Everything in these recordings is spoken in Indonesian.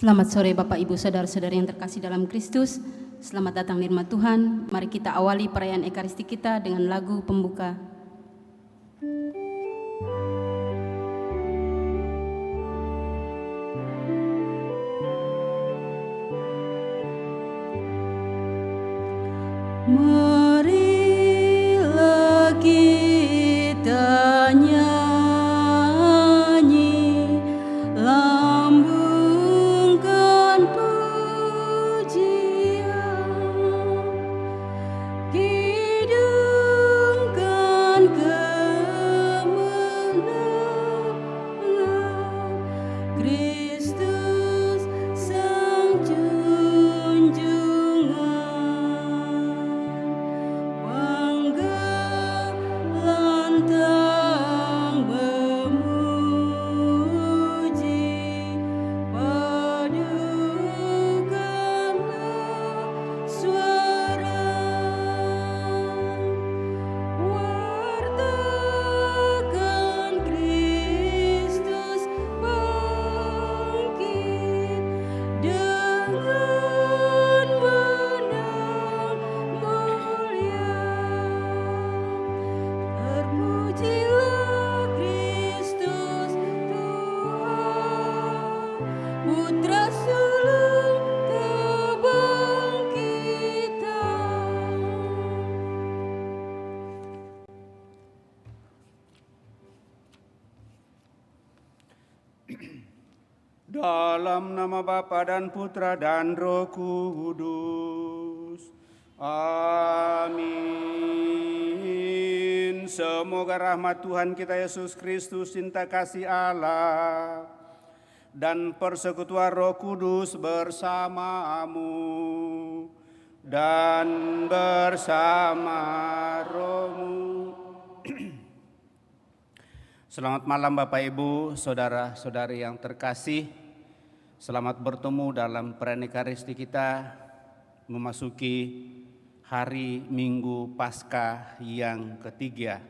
Selamat sore Bapak Ibu Saudara-saudari yang terkasih dalam Kristus. Selamat datang di rumah Tuhan. Mari kita awali perayaan Ekaristi kita dengan lagu pembuka. Marilah kita nyanyi, lambungkan pujian, hidupkan kemenangan Kristus Sang Junjungan. Bangga lantang memuji, padukanlah suara, wartakan Kristus bangkit dengan menang mulia. Terpujilah Kristus Tuhan, Putra sulung kebangkitan. Dalam nama Bapa dan Putra dan Roh Kudus. Amin. Semoga rahmat Tuhan kita Yesus Kristus, cinta kasih Allah, dan persekutuan Roh Kudus bersamamu dan bersama rohmu. Selamat malam Bapak Ibu, saudara-saudari yang terkasih. Selamat bertemu dalam perayaan Ekaristi kita memasuki hari Minggu Paskah yang ketiga.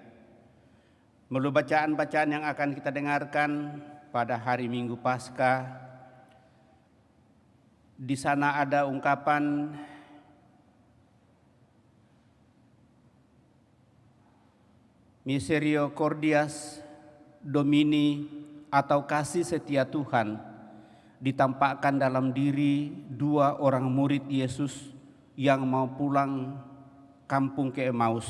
Melalui bacaan-bacaan yang akan kita dengarkan pada hari Minggu Paskah, di sana ada ungkapan Misericordias Domini atau kasih setia Tuhan ditampakkan dalam diri dua orang murid Yesus yang mau pulang kampung ke Emmaus.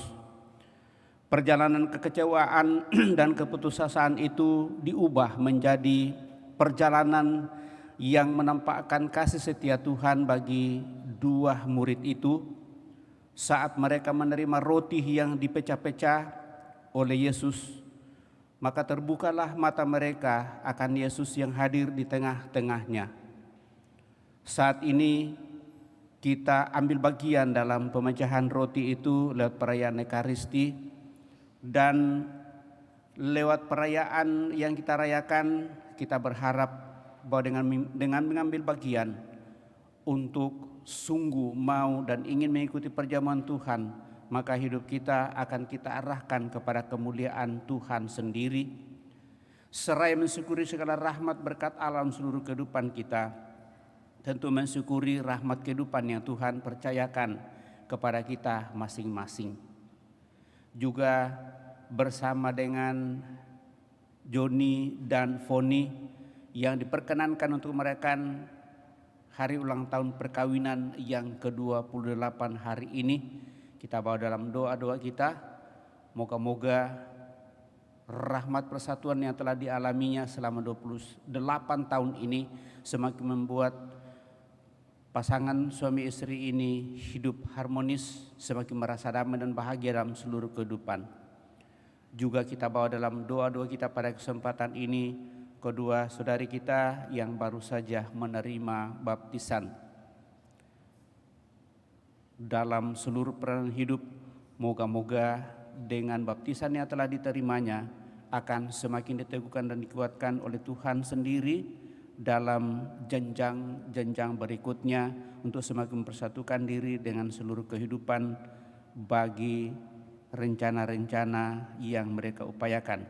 Perjalanan kekecewaan dan keputusasaan itu diubah menjadi perjalanan yang menampakkan kasih setia Tuhan bagi dua murid itu saat mereka menerima roti yang dipecah-pecah oleh Yesus. Maka terbukalah mata mereka akan Yesus yang hadir di tengah-tengahnya. Saat ini kita ambil bagian dalam pemecahan roti itu lewat perayaan Ekaristi, dan lewat perayaan yang kita rayakan kita berharap bahwa dengan mengambil bagian untuk sungguh mau dan ingin mengikuti perjamuan Tuhan, maka hidup kita akan kita arahkan kepada kemuliaan Tuhan sendiri. Seraya mensyukuri segala rahmat berkat alam seluruh kehidupan kita, tentu mensyukuri rahmat kehidupan yang Tuhan percayakan kepada kita masing-masing. Juga bersama dengan Joni dan Foni yang diperkenankan untuk merayakan hari ulang tahun perkawinan yang ke-28 hari ini, kita bawa dalam doa-doa kita, moga-moga rahmat persatuan yang telah dialaminya selama 28 tahun ini semakin membuat pasangan suami istri ini hidup harmonis, semakin merasa damai dan bahagia dalam seluruh kehidupan. Juga kita bawa dalam doa-doa kita pada kesempatan ini kedua saudari kita yang baru saja menerima baptisan. Dalam seluruh perjalanan hidup, moga-moga dengan baptisan yang telah diterimanya akan semakin diteguhkan dan dikuatkan oleh Tuhan sendiri dalam jenjang-jenjang berikutnya untuk semakin mempersatukan diri dengan seluruh kehidupan bagi rencana-rencana yang mereka upayakan.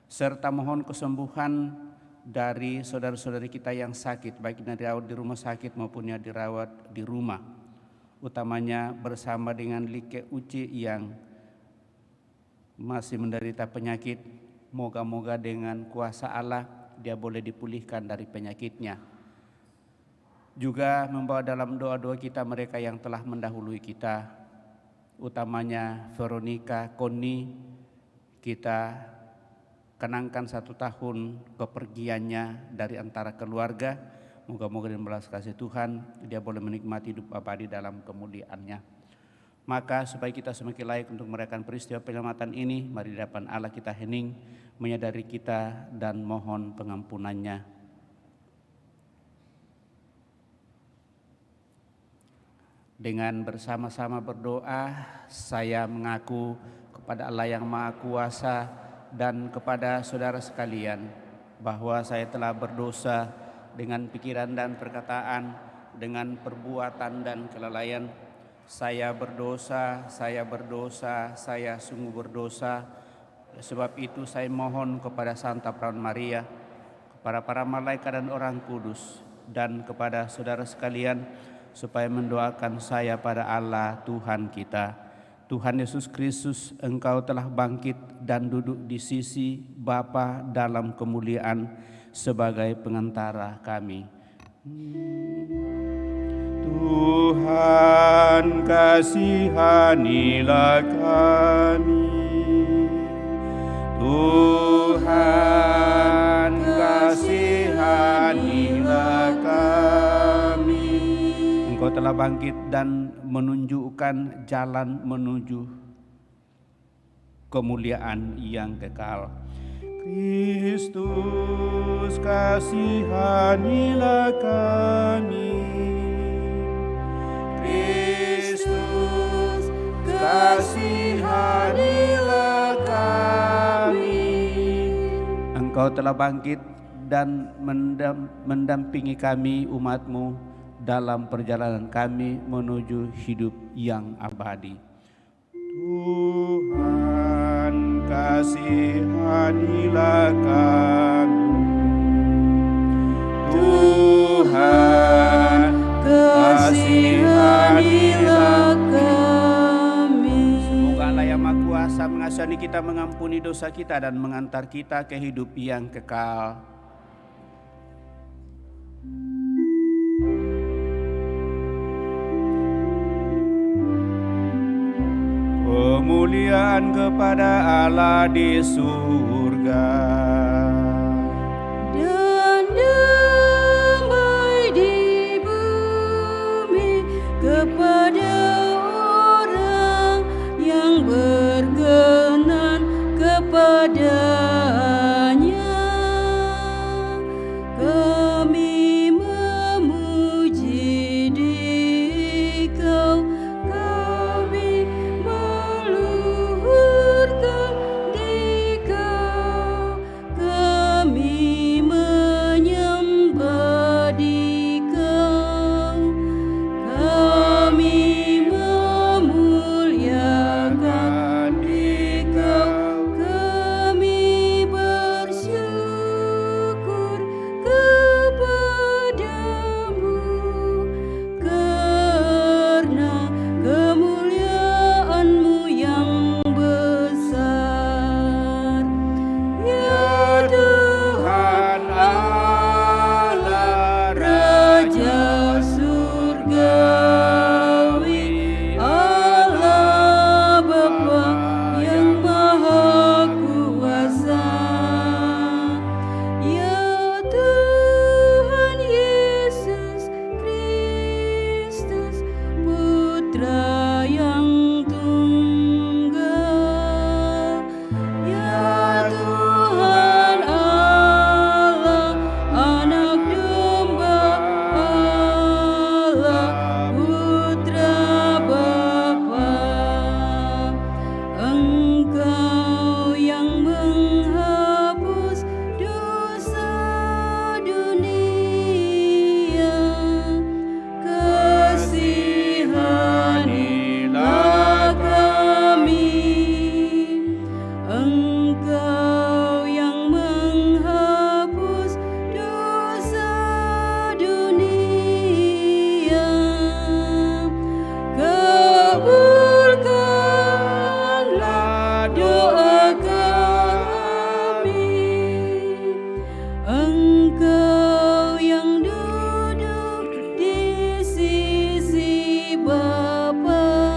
Serta mohon kesembuhan dari saudara-saudari kita yang sakit, baik yang dirawat di rumah sakit maupun yang dirawat di rumah. Utamanya bersama dengan Like Uci yang masih menderita penyakit. Moga-moga dengan kuasa Allah dia boleh dipulihkan dari penyakitnya. Juga membawa dalam doa-doa kita mereka yang telah mendahului kita, utamanya Veronica Koni. Kita kenangkan 1 tahun kepergiannya dari antara keluarga. Moga-moga dengan belas kasih Tuhan dia boleh menikmati hidup abadi dalam kemuliaannya. Maka supaya kita semakin layak untuk merayakan peristiwa penyelamatan ini, mari di hadapan Allah kita hening, menyadari kita dan mohon pengampunannya. Dengan bersama-sama berdoa, saya mengaku kepada Allah yang Maha Kuasa dan kepada saudara sekalian bahwa saya telah berdosa dengan pikiran dan perkataan, dengan perbuatan dan kelalaian. Saya berdosa, saya sungguh berdosa. Sebab itu saya mohon kepada Santa Perawan Maria, kepada para malaikat dan orang kudus, dan kepada saudara sekalian supaya mendoakan saya pada Allah Tuhan kita. Tuhan Yesus Kristus, Engkau telah bangkit dan duduk di sisi Bapa dalam kemuliaan sebagai pengantara kami. Tuhan, kasihanilah kami. Tuhan, kasihanilah kami. Engkau telah bangkit dan menunjukkan jalan menuju kemuliaan yang kekal. Kristus, kasihanilah kami. Kristus, kasihanilah kami. Engkau telah bangkit dan mendampingi kami umat-Mu dalam perjalanan kami menuju hidup yang abadi. Tuhan, kasihanilah kami. Tuhan, kasihanilah kami. Semoga Allah yang Maha Kuasa mengasihani kita, mengampuni dosa kita dan mengantar kita ke hidup yang kekal. Kemuliaan kepada Allah di surga dan damai di bumi kepada orang yang berkenan kepadanya. Kami memuji Dikau, kami meluhurkan Dikau, kami menyembah Dikau, kami memuliakan Dikau, kami bersyukur kepadamu karena kemuliaan-Mu yang besar. Ya Tuhan Allah, Raja surgawi, Allah Bapa yang Maha Kuasa. Ya Tuhan Yesus Kristus, Putra yang tunggal. Ya Tuhan Allah, Anak Domba Allah, Putra Bapa. Engkau yang menghapus dosa dunia, kasihani kabulkanlah doa kami. Engkau yang duduk di sisi Bapa,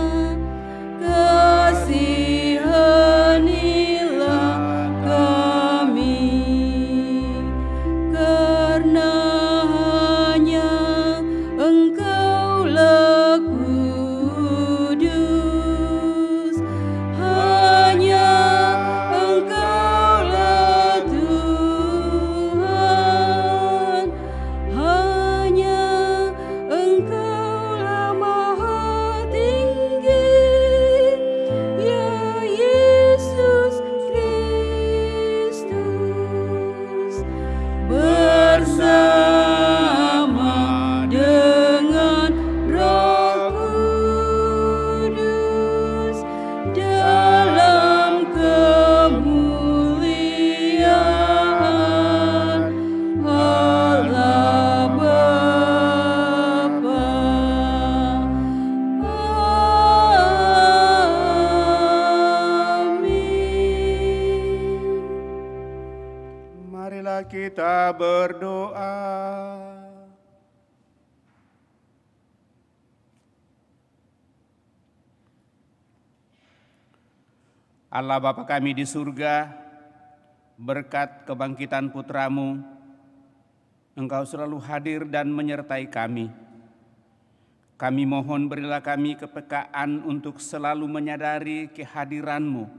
kasihanilah kami, karena hanya Engkaulah kudus, hanya Engkaulah Tuhan, hanya Engkaulah Maha Tinggi, ya Yesus Kristus, bersama dengan Roh Kudus dalam kemuliaan Allah Bapa. Amin. Marilah kita berdoa. Allah Bapa kami di surga, berkat kebangkitan putra-Mu, Engkau selalu hadir dan menyertai kami. Kami mohon berilah kami kepekaan untuk selalu menyadari kehadiran-Mu,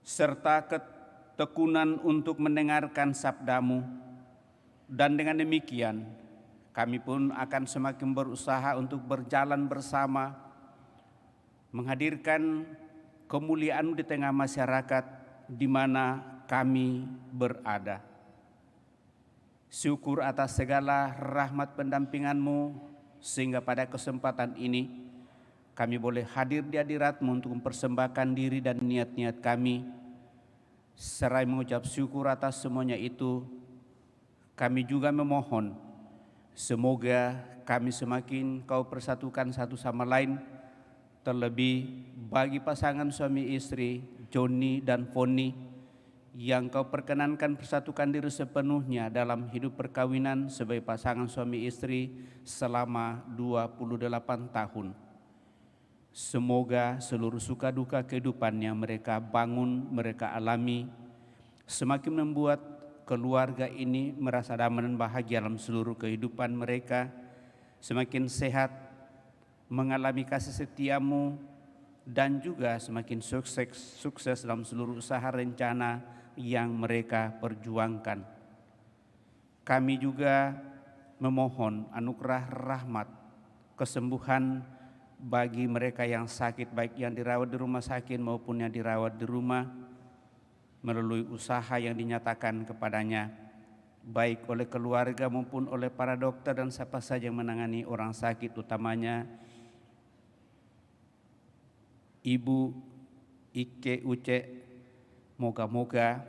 serta ketekunan untuk mendengarkan sabda-Mu. Dan dengan demikian, kami pun akan semakin berusaha untuk berjalan bersama, menghadirkan kemuliaan-Mu di tengah masyarakat di mana kami berada. Syukur atas segala rahmat pendampingan-Mu, sehingga pada kesempatan ini kami boleh hadir di hadirat-Mu untuk mempersembahkan diri dan niat-niat kami. Seraya mengucap syukur atas semuanya itu, kami juga memohon semoga kami semakin Kau persatukan satu sama lain, terlebih bagi pasangan suami istri Joni dan Foni yang Kau perkenankan persatukan diri sepenuhnya dalam hidup perkawinan sebagai pasangan suami istri selama 28 tahun. Semoga seluruh suka duka kehidupannya mereka bangun, mereka alami, semakin membuat keluarga ini merasa damai dan bahagia dalam seluruh kehidupan mereka, semakin sehat, mengalami kasih setia-Mu, dan juga semakin sukses dalam seluruh usaha rencana yang mereka perjuangkan. Kami juga memohon anugerah rahmat, kesembuhan bagi mereka yang sakit, baik yang dirawat di rumah sakit maupun yang dirawat di rumah, melalui usaha yang dinyatakan kepadanya, baik oleh keluarga maupun oleh para dokter dan siapa saja yang menangani orang sakit, utamanya Ibu Ike Uce. Moga-moga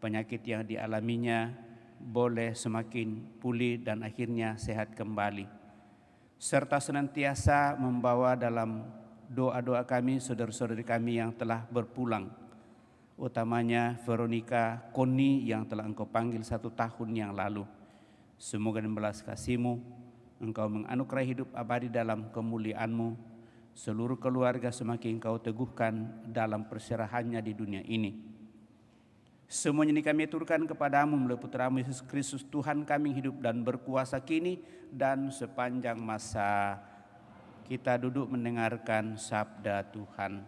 penyakit yang dialaminya boleh semakin pulih dan akhirnya sehat kembali. Serta senantiasa membawa dalam doa-doa kami saudara-saudari kami yang telah berpulang, utamanya Veronica Koni yang telah Engkau panggil 1 tahun yang lalu. Semoga dengan belas kasih-Mu Engkau menganugerahi hidup abadi dalam kemuliaan-Mu. Seluruh keluarga semakin Kau teguhkan dalam perserahannya di dunia ini. Semuanya ini kami aturkan kepada-Mu melalui Putra-Mu Yesus Kristus, Tuhan kami hidup dan berkuasa kini dan sepanjang masa. Kita duduk mendengarkan sabda Tuhan.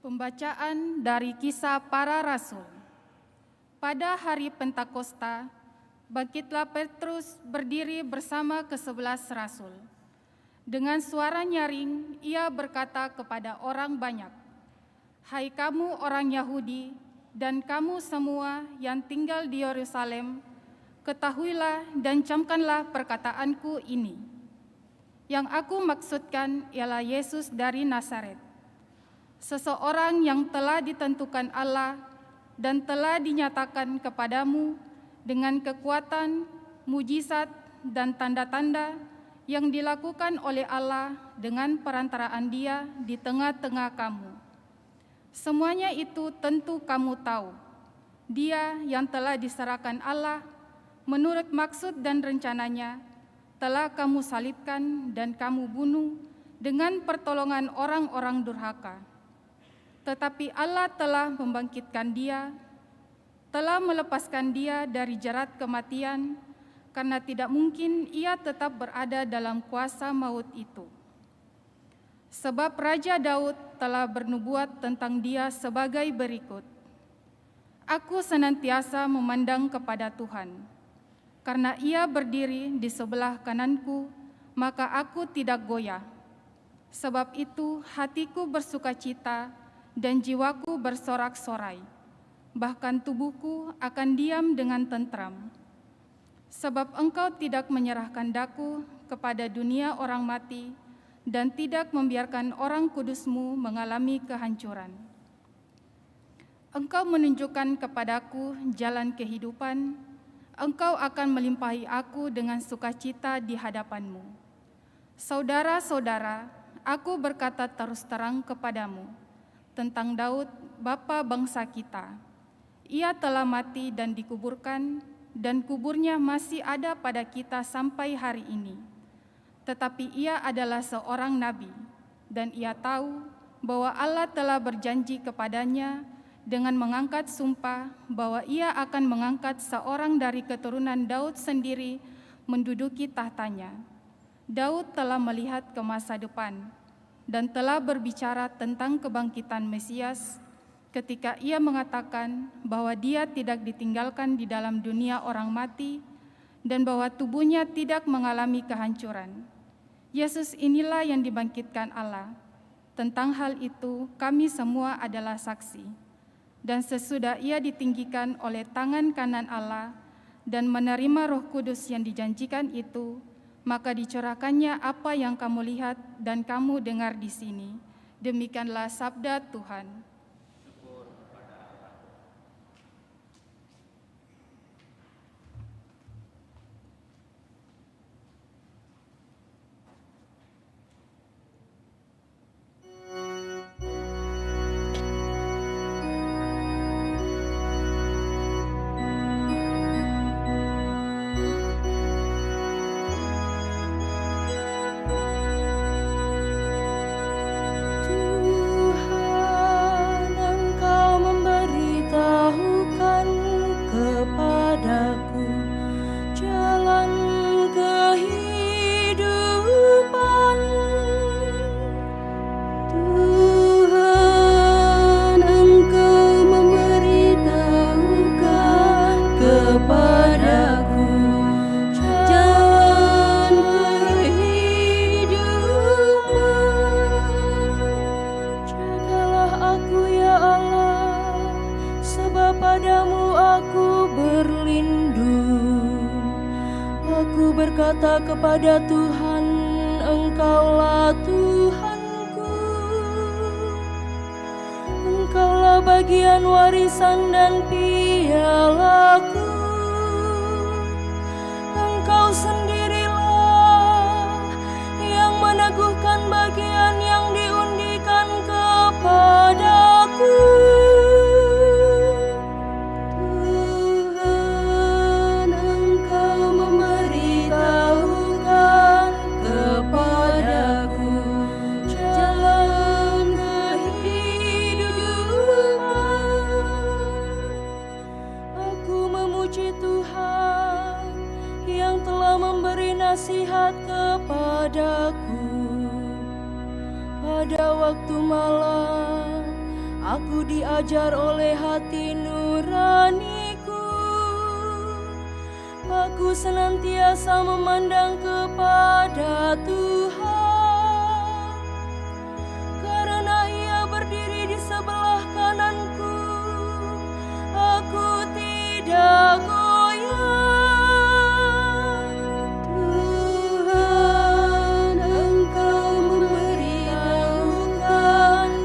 Pembacaan dari Kisah Para Rasul. Pada hari Pentakosta, bangkitlah Petrus berdiri bersama ke-11 rasul. Dengan suara nyaring, ia berkata kepada orang banyak, "Hai kamu orang Yahudi dan kamu semua yang tinggal di Yerusalem, ketahuilah dan camkanlah perkataanku ini. Yang aku maksudkan ialah Yesus dari Nazaret, seseorang yang telah ditentukan Allah dan telah dinyatakan kepadamu dengan kekuatan, mujizat, dan tanda-tanda yang dilakukan oleh Allah dengan perantaraan Dia di tengah-tengah kamu. Semuanya itu tentu kamu tahu. Dia yang telah diserahkan Allah menurut maksud dan rencananya telah kamu salibkan dan kamu bunuh dengan pertolongan orang-orang durhaka. Tetapi Allah telah membangkitkan Dia, telah melepaskan Dia dari jerat kematian, karena tidak mungkin Ia tetap berada dalam kuasa maut itu. Sebab Raja Daud telah bernubuat tentang Dia sebagai berikut, "Aku senantiasa memandang kepada Tuhan, karena Ia berdiri di sebelah kananku, maka aku tidak goyah. Sebab itu hatiku bersukacita dan jiwaku bersorak-sorai, bahkan tubuhku akan diam dengan tentram. Sebab Engkau tidak menyerahkan daku kepada dunia orang mati dan tidak membiarkan orang kudus-Mu mengalami kehancuran. Engkau menunjukkan kepadaku jalan kehidupan, Engkau akan melimpahi aku dengan sukacita di hadapan-Mu. Saudara-saudara, aku berkata terus terang kepadamu tentang Daud, bapa bangsa kita. Ia telah mati dan dikuburkan, dan kuburnya masih ada pada kita sampai hari ini. Tetapi ia adalah seorang nabi, dan ia tahu bahwa Allah telah berjanji kepadanya dengan mengangkat sumpah bahwa ia akan mengangkat seorang dari keturunan Daud sendiri menduduki tahtanya. Daud telah melihat ke masa depan dan telah berbicara tentang kebangkitan Mesias ketika ia mengatakan bahwa dia tidak ditinggalkan di dalam dunia orang mati dan bahwa tubuhnya tidak mengalami kehancuran. Yesus inilah yang dibangkitkan Allah. Tentang hal itu kami semua adalah saksi. Dan sesudah ia ditinggikan oleh tangan kanan Allah dan menerima Roh Kudus yang dijanjikan itu, maka dicurahkannya apa yang kamu lihat dan kamu dengar di sini. Demikianlah sabda Tuhan. Berkata kepada Tuhan, Engkaulah Tuhanku. Engkaulah bagian warisan dan pialaku. Engkau sendirilah yang meneguhkan bagian yang diundikan kepadaku. Nasihat kepadaku pada waktu malam, aku diajar oleh hati nuraniku. Aku senantiasa memandang kepada Tuhan, karena Ia berdiri di sebelah kananku. Aku tidak goyah.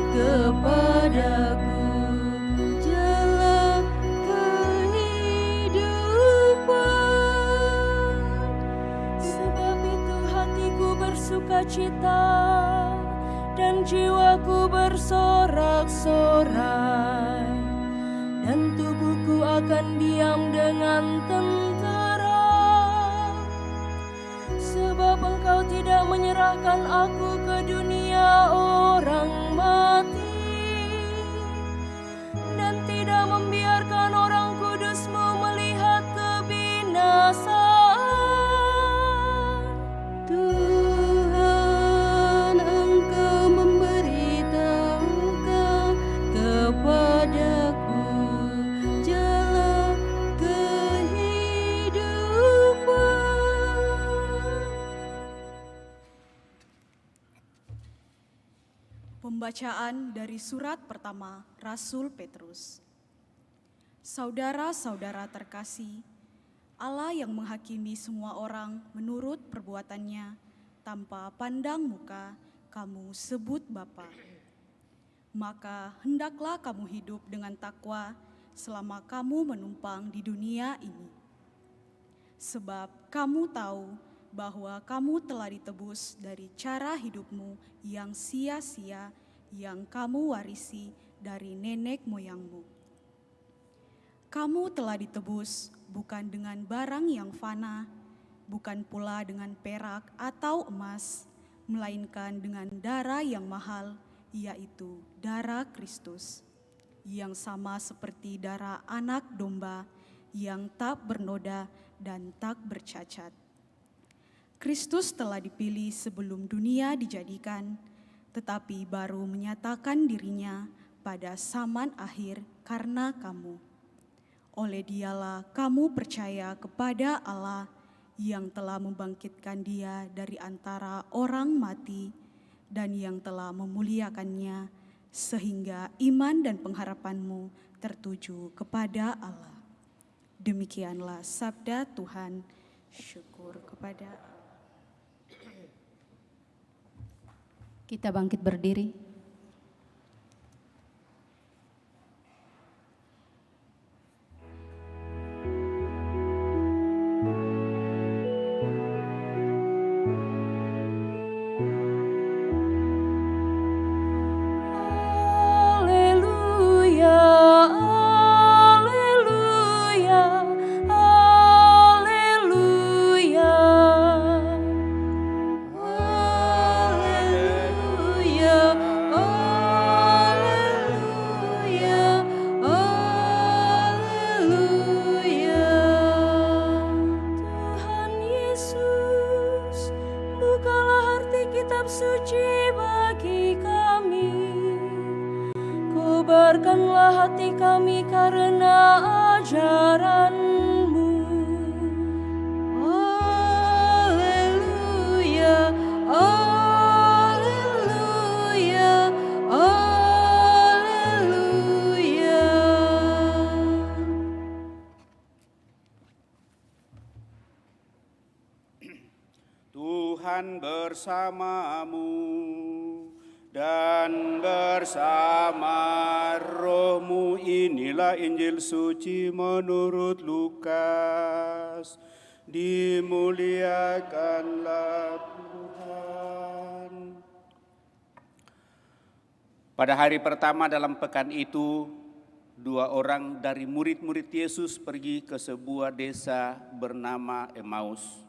Kepada kepadaku jalan kehidupan. Sebab itu hatiku bersukacita dan jiwaku bersorak-sorai, dan tubuhku akan diam dengan tentera. Sebab Engkau tidak menyerahkan aku ke dunia orang mati, dan tidak membiarkan orang kudus-Mu melihat kebinasaan. Tuhan, Engkau memberitahukan kepadaku jalan kehidupan. Pembacaan dari surat pertama Rasul Petrus. Saudara-saudara terkasih, Allah yang menghakimi semua orang menurut perbuatannya, tanpa pandang muka, kamu sebut Bapa. Maka hendaklah kamu hidup dengan takwa selama kamu menumpang di dunia ini. Sebab kamu tahu bahwa kamu telah ditebus dari cara hidupmu yang sia-sia yang kamu warisi dari nenek moyangmu. Kamu telah ditebus bukan dengan barang yang fana, bukan pula dengan perak atau emas, melainkan dengan darah yang mahal, yaitu darah Kristus, yang sama seperti darah anak domba yang tak bernoda dan tak bercacat. Kristus telah dipilih sebelum dunia dijadikan, tetapi baru menyatakan dirinya pada zaman akhir karena kamu. Oleh Dialah kamu percaya kepada Allah yang telah membangkitkan Dia dari antara orang mati dan yang telah memuliakannya, sehingga iman dan pengharapanmu tertuju kepada Allah. Demikianlah sabda Tuhan. Syukur kepada Allah. Kita bangkit berdiri. Kobarkanlah hati kami karena ajaran-Mu. Haleluya, haleluya, haleluya. Tuhan bersamamu dan bersama rohmu. Inilah Injil suci menurut Lukas. Dimuliakanlah Tuhan. Pada hari pertama dalam pekan itu, 2 orang dari murid-murid Yesus pergi ke sebuah desa bernama Emmaus,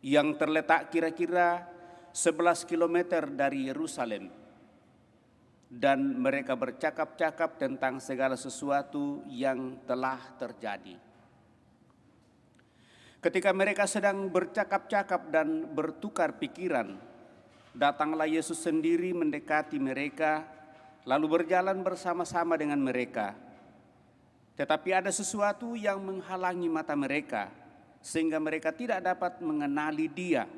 yang terletak kira-kira 11 kilometer dari Yerusalem, dan mereka bercakap-cakap tentang segala sesuatu yang telah terjadi. Ketika mereka sedang bercakap-cakap dan bertukar pikiran, datanglah Yesus sendiri mendekati mereka, lalu berjalan bersama-sama dengan mereka. Tetapi ada sesuatu yang menghalangi mata mereka, sehingga mereka tidak dapat mengenali Dia.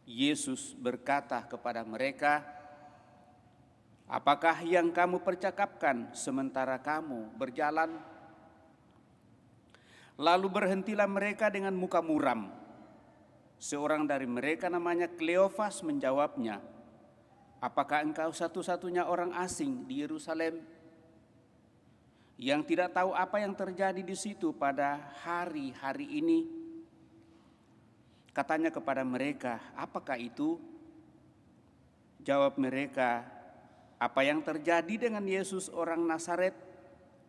Yesus berkata kepada mereka, "Apakah yang kamu percakapkan sementara kamu berjalan?" Lalu berhentilah mereka dengan muka muram. Seorang dari mereka namanya Kleofas menjawabnya, Apakah engkau satu-satunya orang asing di Yerusalem yang tidak tahu apa yang terjadi di situ pada hari-hari ini? Katanya kepada mereka, apakah itu? Jawab mereka, apa yang terjadi dengan Yesus orang Nazaret?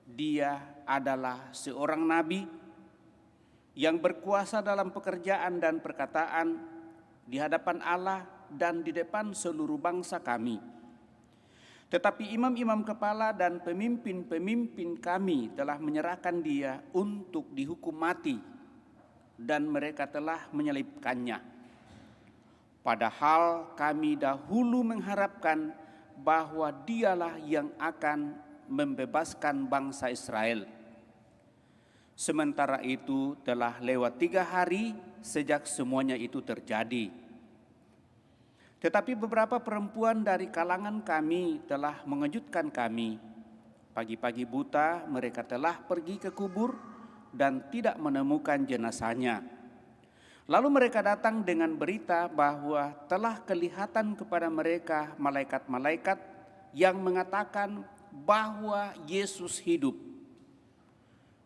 Dia adalah seorang nabi yang berkuasa dalam pekerjaan dan perkataan di hadapan Allah dan di depan seluruh bangsa kami. Tetapi imam-imam kepala dan pemimpin-pemimpin kami telah menyerahkan dia untuk dihukum mati dan mereka telah menyelipkannya. Padahal kami dahulu mengharapkan bahwa dialah yang akan membebaskan bangsa Israel. Sementara itu telah lewat 3 hari sejak semuanya itu terjadi. Tetapi beberapa perempuan dari kalangan kami telah mengejutkan kami. Pagi-pagi buta mereka telah pergi ke kubur dan tidak menemukan jenazahnya. Lalu mereka datang dengan berita bahwa telah kelihatan kepada mereka malaikat-malaikat yang mengatakan bahwa Yesus hidup.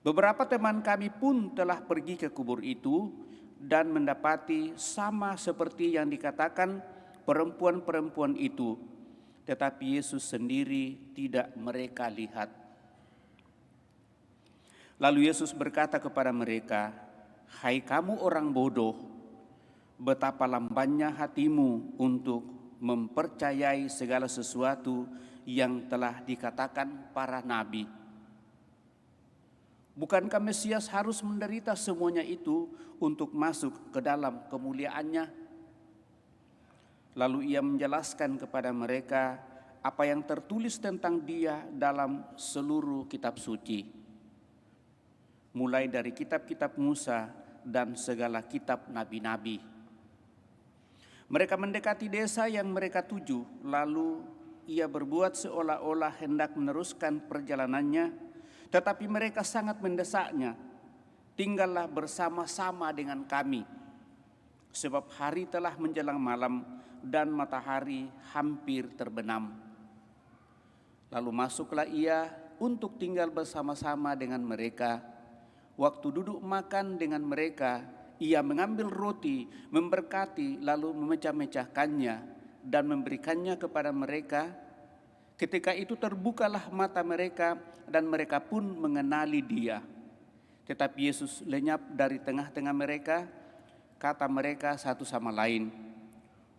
Beberapa teman kami pun telah pergi ke kubur itu dan mendapati sama seperti yang dikatakan perempuan-perempuan itu, tetapi Yesus sendiri tidak mereka lihat. Lalu Yesus berkata kepada mereka, "Hai kamu orang bodoh, betapa lambannya hatimu untuk mempercayai segala sesuatu yang telah dikatakan para nabi. Bukankah Mesias harus menderita semuanya itu untuk masuk ke dalam kemuliaannya?" Lalu ia menjelaskan kepada mereka apa yang tertulis tentang dia dalam seluruh kitab suci, mulai dari kitab-kitab Musa dan segala kitab nabi-nabi. Mereka mendekati desa yang mereka tuju, lalu ia berbuat seolah-olah hendak meneruskan perjalanannya, tetapi mereka sangat mendesaknya, "Tinggallah bersama-sama dengan kami, sebab hari telah menjelang malam dan matahari hampir terbenam." Lalu masuklah ia untuk tinggal bersama-sama dengan mereka. Waktu duduk makan dengan mereka, ia mengambil roti, memberkati, lalu memecah-mecahkannya dan memberikannya kepada mereka. Ketika itu terbukalah mata mereka dan mereka pun mengenali dia. Tetapi Yesus lenyap dari tengah-tengah mereka. Kata mereka satu sama lain,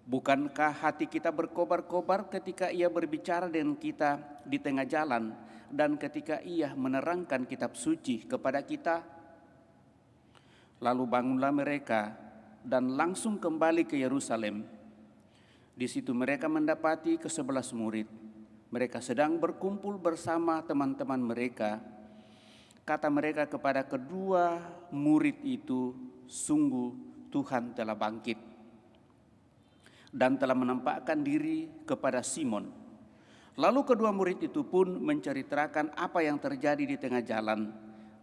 "Bukankah hati kita berkobar-kobar ketika ia berbicara dengan kita di tengah jalan dan ketika ia menerangkan kitab suci kepada kita?" Lalu bangunlah mereka dan langsung kembali ke Yerusalem. Di situ mereka mendapati ke-11 murid. Mereka sedang berkumpul bersama teman-teman mereka. Kata mereka kepada kedua murid itu, "Sungguh Tuhan telah bangkit dan telah menampakkan diri kepada Simon." Lalu kedua murid itu pun menceritakan apa yang terjadi di tengah jalan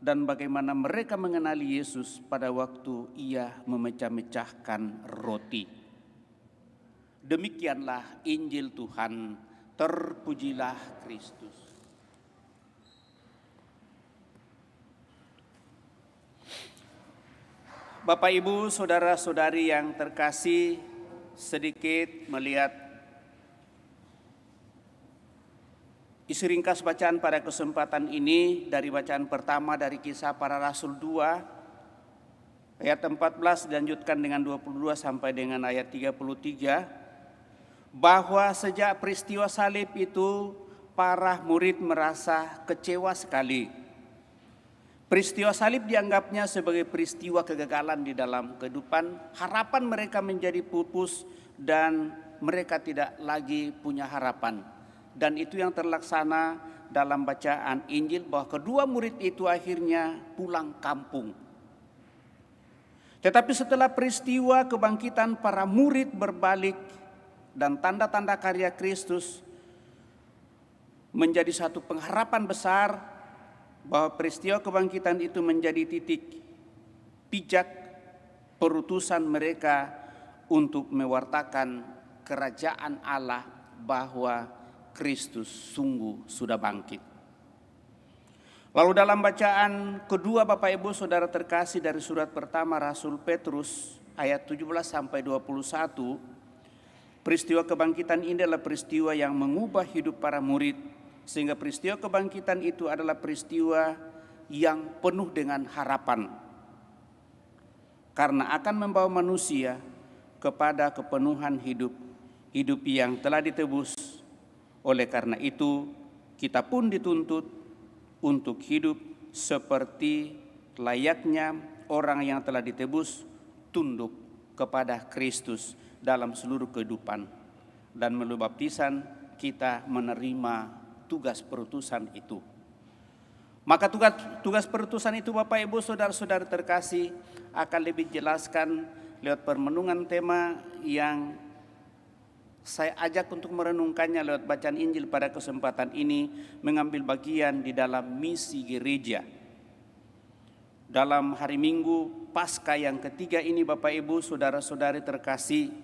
dan bagaimana mereka mengenali Yesus pada waktu ia memecah-mecahkan roti. Demikianlah Injil Tuhan, terpujilah Kristus. Bapak, Ibu, saudara-saudari yang terkasih, sedikit melihat isi ringkas bacaan pada kesempatan ini dari bacaan pertama dari Kisah Para Rasul 2 ayat 14 dilanjutkan dengan 22 sampai dengan ayat 33, bahwa sejak peristiwa salib itu para murid merasa kecewa sekali. Peristiwa salib dianggapnya sebagai peristiwa kegagalan di dalam kehidupan. Harapan mereka menjadi pupus dan mereka tidak lagi punya harapan. Dan itu yang terlaksana dalam bacaan Injil, bahwa kedua murid itu akhirnya pulang kampung. Tetapi setelah peristiwa kebangkitan, para murid berbalik dan tanda-tanda karya Kristus menjadi satu pengharapan besar bahwa peristiwa kebangkitan itu menjadi titik pijak perutusan mereka untuk mewartakan kerajaan Allah bahwa Kristus sungguh sudah bangkit. Lalu dalam bacaan kedua Bapak Ibu Saudara terkasih dari surat pertama Rasul Petrus ayat 17 sampai 21, peristiwa kebangkitan ini adalah peristiwa yang mengubah hidup para murid, sehingga peristiwa kebangkitan itu adalah peristiwa yang penuh dengan harapan, karena akan membawa manusia kepada kepenuhan hidup yang telah ditebus. Oleh karena itu, kita pun dituntut untuk hidup seperti layaknya orang yang telah ditebus, tunduk kepada Kristus dalam seluruh kehidupan. Dan melalui baptisan kita menerima tugas perutusan itu. Maka tugas perutusan itu Bapak Ibu Saudara-saudara terkasih akan lebih jelaskan lewat permenungan tema yang saya ajak untuk merenungkannya lewat bacaan Injil pada kesempatan ini, mengambil bagian di dalam misi gereja. Dalam hari Minggu Paskah yang ketiga ini Bapak Ibu Saudara-saudari terkasih,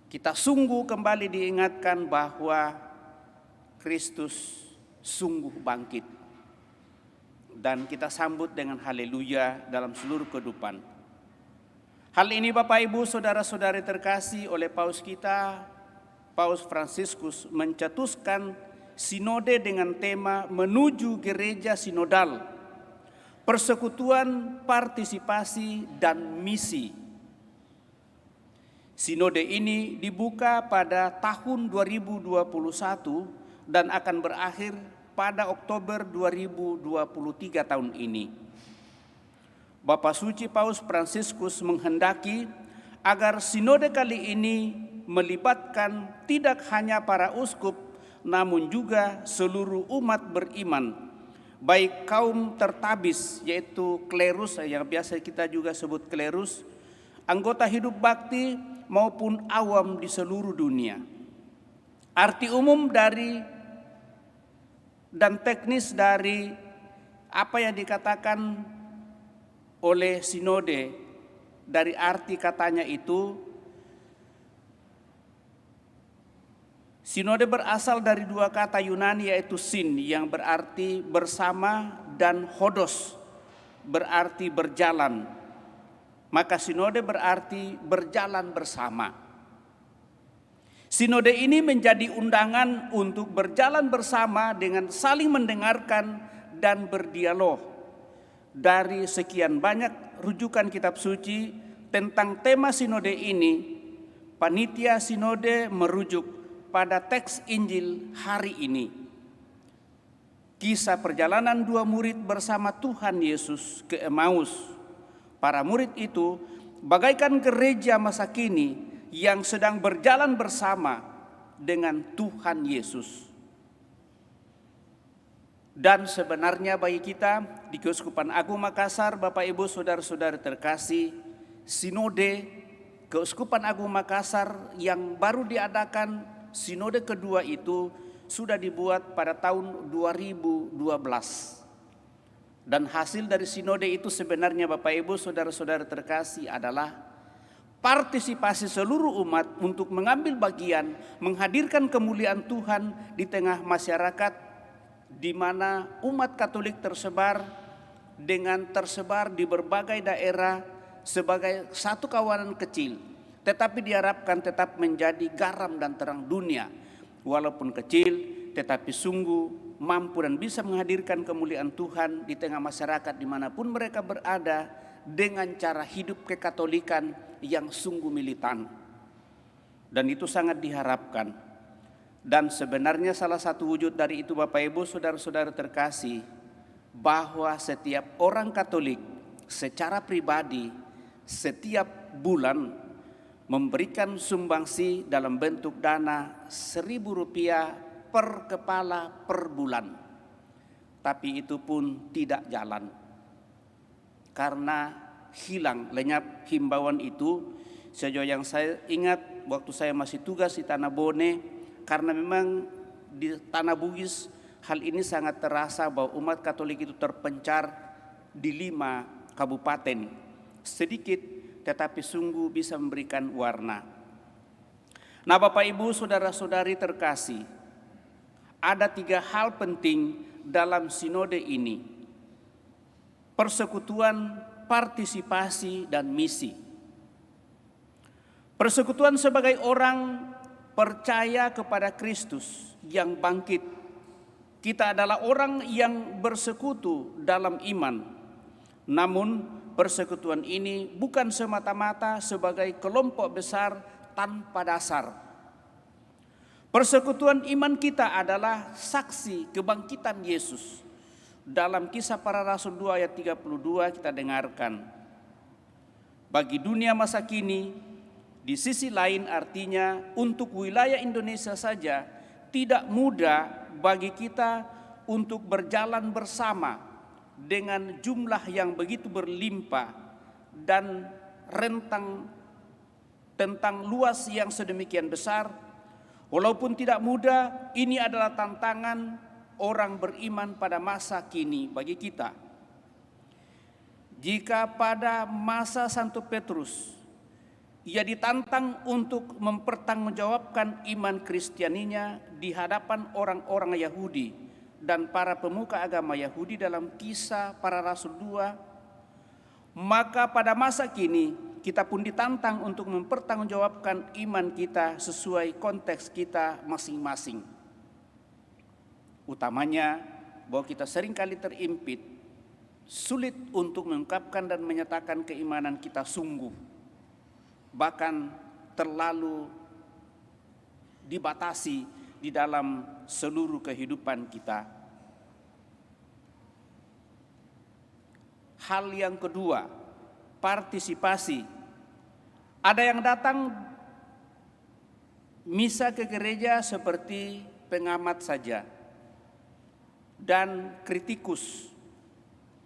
kita sungguh kembali diingatkan bahwa Kristus sungguh bangkit. Dan kita sambut dengan haleluya dalam seluruh kehidupan. Hal ini Bapak Ibu Saudara-saudari terkasih oleh Paus kita, Paus Fransiskus mencetuskan sinode dengan tema menuju gereja sinodal, persekutuan, partisipasi, dan misi. Sinode ini dibuka pada tahun 2021 dan akan berakhir pada Oktober 2023 tahun ini. Bapak Suci Paus Fransiskus menghendaki agar sinode kali ini melibatkan tidak hanya para uskup, namun juga seluruh umat beriman, baik kaum tertabis yaitu klerus yang biasa kita juga sebut klerus, anggota hidup bakti maupun awam di seluruh dunia. Arti umum dari dan teknis dari apa yang dikatakan oleh sinode, dari arti katanya itu, sinode berasal dari dua kata Yunani yaitu sin yang berarti bersama dan hodos berarti berjalan. Maka sinode berarti berjalan bersama. Sinode ini menjadi undangan untuk berjalan bersama dengan saling mendengarkan dan berdialog. Dari sekian banyak rujukan kitab suci tentang tema sinode ini, panitia sinode merujuk pada teks Injil hari ini. Kisah perjalanan dua murid bersama Tuhan Yesus ke Emmaus. Para murid itu bagaikan gereja masa kini yang sedang berjalan bersama dengan Tuhan Yesus. Dan sebenarnya bagi kita di Keuskupan Agung Makassar, Bapak Ibu Saudara-saudara terkasih, sinode Keuskupan Agung Makassar yang baru diadakan, sinode kedua itu sudah dibuat pada tahun 2012. Dan hasil dari sinode itu sebenarnya Bapak Ibu Saudara-saudara terkasih adalah partisipasi seluruh umat untuk mengambil bagian menghadirkan kemuliaan Tuhan di tengah masyarakat, di mana umat Katolik tersebar di berbagai daerah sebagai satu kawanan kecil, tetapi diharapkan tetap menjadi garam dan terang dunia. Walaupun kecil, tetapi sungguh mampu dan bisa menghadirkan kemuliaan Tuhan di tengah masyarakat dimanapun mereka berada, dengan cara hidup kekatolikan yang sungguh militan. Dan itu sangat diharapkan. Dan sebenarnya salah satu wujud dari itu Bapak Ibu Saudara-saudara terkasih, bahwa setiap orang Katolik secara pribadi setiap bulan memberikan sumbangsi dalam bentuk dana Rp1.000 per kepala per bulan. Tapi itu pun tidak jalan, karena hilang lenyap himbauan itu. Sejauh yang saya ingat waktu saya masih tugas di Tanah Bone, karena memang di Tanah Bugis hal ini sangat terasa bahwa umat Katolik itu terpencar di 5 kabupaten. Sedikit tetapi sungguh bisa memberikan warna. Nah, Bapak Ibu, saudara-saudari terkasih, ada 3 hal penting dalam sinode ini: persekutuan, partisipasi, dan misi. Persekutuan sebagai orang percaya kepada Kristus yang bangkit. Kita adalah orang yang bersekutu dalam iman. Namun persekutuan ini bukan semata-mata sebagai kelompok besar tanpa dasar. Persekutuan iman kita adalah saksi kebangkitan Yesus. Dalam Kisah Para Rasul 2 ayat 32 kita dengarkan, bagi dunia masa kini, di sisi lain artinya untuk wilayah Indonesia saja tidak mudah bagi kita untuk berjalan bersama dengan jumlah yang begitu berlimpah dan rentang tentang luas yang sedemikian besar. Walaupun tidak mudah, ini adalah tantangan orang beriman pada masa kini bagi kita. Jika pada masa Santo Petrus ia ditantang untuk mempertanggungjawabkan iman Kristianinya di hadapan orang-orang Yahudi dan para pemuka agama Yahudi dalam Kisah Para Rasul 2, maka pada masa kini kita pun ditantang untuk mempertanggungjawabkan iman kita sesuai konteks kita masing-masing. Utamanya bahwa kita seringkali terimpit, sulit untuk mengungkapkan dan menyatakan keimanan kita sungguh, bahkan terlalu dibatasi di dalam seluruh kehidupan kita. Hal yang kedua, partisipasi. Ada yang datang misa ke gereja seperti pengamat saja dan kritikus,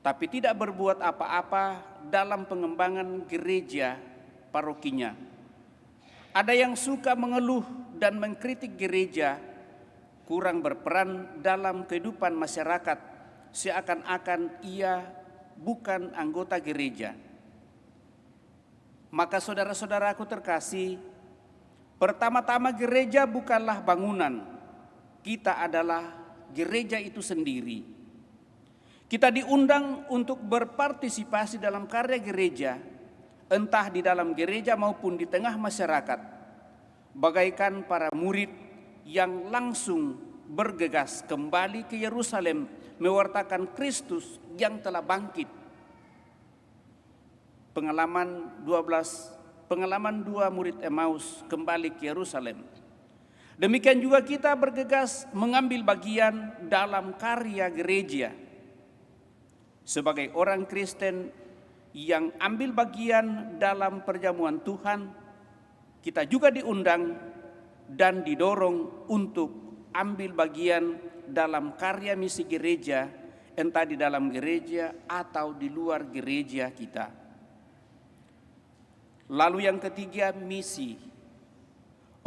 tapi tidak berbuat apa-apa dalam pengembangan gereja parokinya. Ada yang suka mengeluh dan mengkritik gereja, kurang berperan dalam kehidupan masyarakat, seakan-akan ia bukan anggota gereja. Maka saudara-saudaraku terkasih, pertama-tama gereja bukanlah bangunan, kita adalah gereja itu sendiri. Kita diundang untuk berpartisipasi dalam karya gereja, entah di dalam gereja maupun di tengah masyarakat, bagaikan para murid yang langsung bergegas kembali ke Yerusalem mewartakan Kristus yang telah bangkit. Pengalaman 2 murid Emmaus kembali ke Yerusalem. Demikian juga kita bergegas mengambil bagian dalam karya gereja. Sebagai orang Kristen yang ambil bagian dalam perjamuan Tuhan, kita juga diundang dan didorong untuk ambil bagian dalam karya misi gereja, entah di dalam gereja atau di luar gereja kita. Lalu yang ketiga, misi.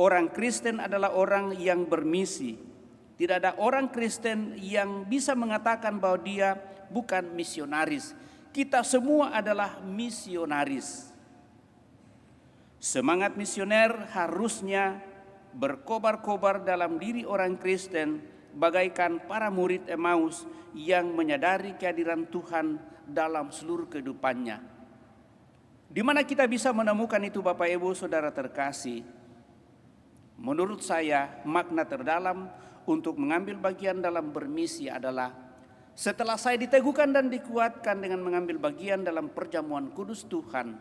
Orang Kristen adalah orang yang bermisi. Tidak ada orang Kristen yang bisa mengatakan bahwa dia bukan misionaris. Kita semua adalah misionaris. Semangat misioner harusnya berkobar-kobar dalam diri orang Kristen, bagaikan para murid Emmaus yang menyadari kehadiran Tuhan dalam seluruh kehidupannya. Di mana kita bisa menemukan itu, Bapak Ibu Saudara terkasih? Menurut saya, makna terdalam untuk mengambil bagian dalam bermisi adalah setelah saya diteguhkan dan dikuatkan dengan mengambil bagian dalam perjamuan kudus Tuhan,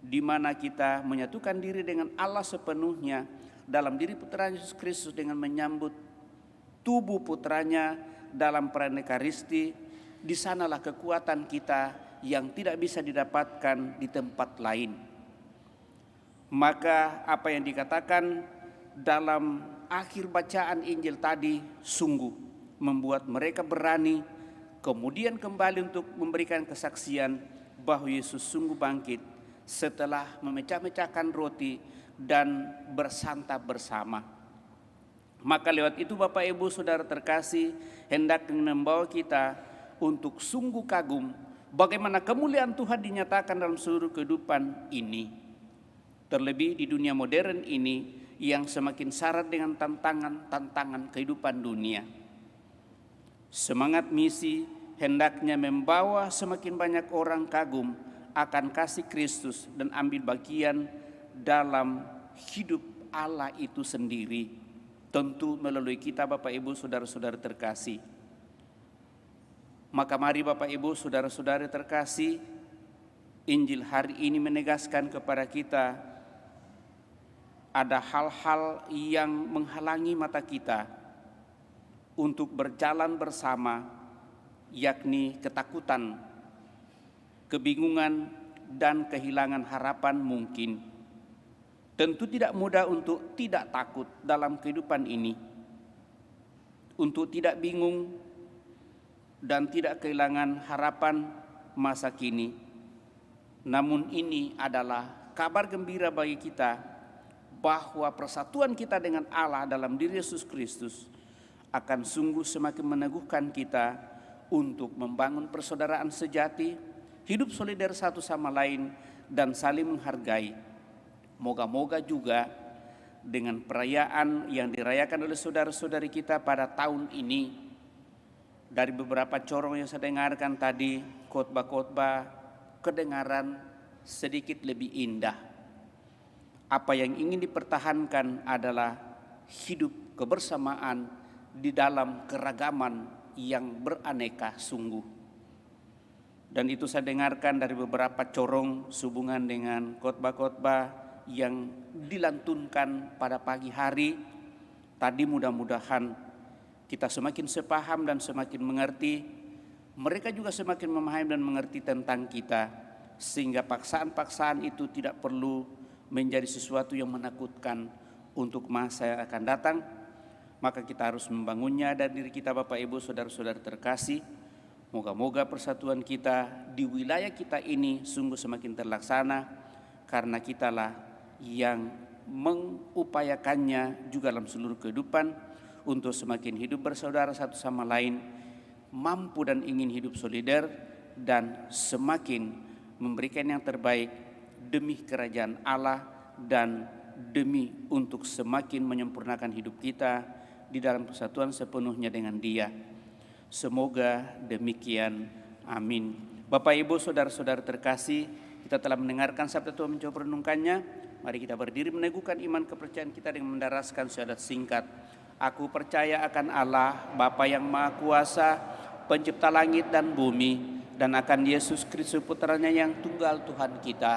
di mana kita menyatukan diri dengan Allah sepenuhnya dalam diri Putra Yesus Kristus dengan menyambut tubuh putranya dalam perayaan Ekaristi. Di sanalah kekuatan kita yang tidak bisa didapatkan di tempat lain. Maka apa yang dikatakan dalam akhir bacaan Injil tadi sungguh membuat mereka berani kemudian kembali untuk memberikan kesaksian bahwa Yesus sungguh bangkit setelah memecah-mecahkan roti dan bersantap bersama. Maka lewat itu Bapak Ibu Saudara terkasih, hendak membawa kita untuk sungguh kagum bagaimana kemuliaan Tuhan dinyatakan dalam seluruh kehidupan ini. Terlebih di dunia modern ini yang semakin syarat dengan tantangan kehidupan dunia. Semangat misi hendaknya membawa semakin banyak orang kagum akan kasih Kristus dan ambil bagian dalam hidup Allah itu sendiri, tentu melalui kita Bapak Ibu saudara-saudara terkasih. Maka mari Bapak Ibu saudara-saudara terkasih, Injil hari ini menegaskan kepada kita ada hal-hal yang menghalangi mata kita untuk berjalan bersama, yakni ketakutan, kebingungan, dan kehilangan harapan mungkin. Tentu tidak mudah untuk tidak takut dalam kehidupan ini, untuk tidak bingung dan tidak kehilangan harapan masa kini. Namun ini adalah kabar gembira bagi kita bahwa persatuan kita dengan Allah dalam diri Yesus Kristus akan sungguh semakin meneguhkan kita untuk membangun persaudaraan sejati, hidup solider satu sama lain, dan saling menghargai. Moga-moga juga dengan perayaan yang dirayakan oleh saudara-saudari kita pada tahun ini, dari beberapa corong yang saya dengarkan tadi, khotbah-khotbah kedengaran sedikit lebih indah. Apa yang ingin dipertahankan adalah hidup kebersamaan di dalam keragaman yang beraneka sungguh. Dan itu saya dengarkan dari beberapa corong sehubungan dengan khotbah-khotbah yang dilantunkan pada pagi hari tadi. Mudah-mudahan kita semakin sepaham dan semakin mengerti, mereka juga semakin memahami dan mengerti tentang kita, sehingga paksaan-paksaan itu tidak perlu menjadi sesuatu yang menakutkan untuk masa yang akan datang. Maka kita harus membangunnya dari diri kita Bapak Ibu saudara-saudara terkasih. Moga-moga persatuan kita di wilayah kita ini sungguh semakin terlaksana, karena kitalah yang mengupayakannya juga dalam seluruh kehidupan untuk semakin hidup bersaudara satu sama lain, mampu dan ingin hidup solider, dan semakin memberikan yang terbaik demi kerajaan Allah dan demi untuk semakin menyempurnakan hidup kita di dalam persatuan sepenuhnya dengan Dia. Semoga demikian. Amin. Bapak Ibu saudara-saudara terkasih, kita telah mendengarkan sabda Tuhan, mencoba renungkannya. Mari kita berdiri meneguhkan iman kepercayaan kita dengan mendaraskan syahadat singkat. Aku percaya akan Allah, Bapa yang Maha Kuasa, pencipta langit dan bumi, dan akan Yesus Kristus putranya yang tunggal Tuhan kita,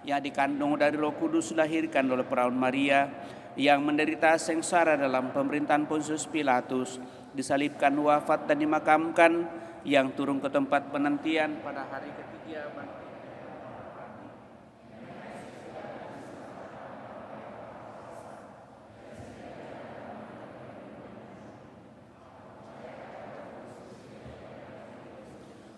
yang dikandung dari Roh Kudus, dilahirkan oleh perawan Maria, yang menderita sengsara dalam pemerintahan Pontius Pilatus, disalibkan, wafat dan dimakamkan, yang turun ke tempat penantian pada hari ketiga bangkit.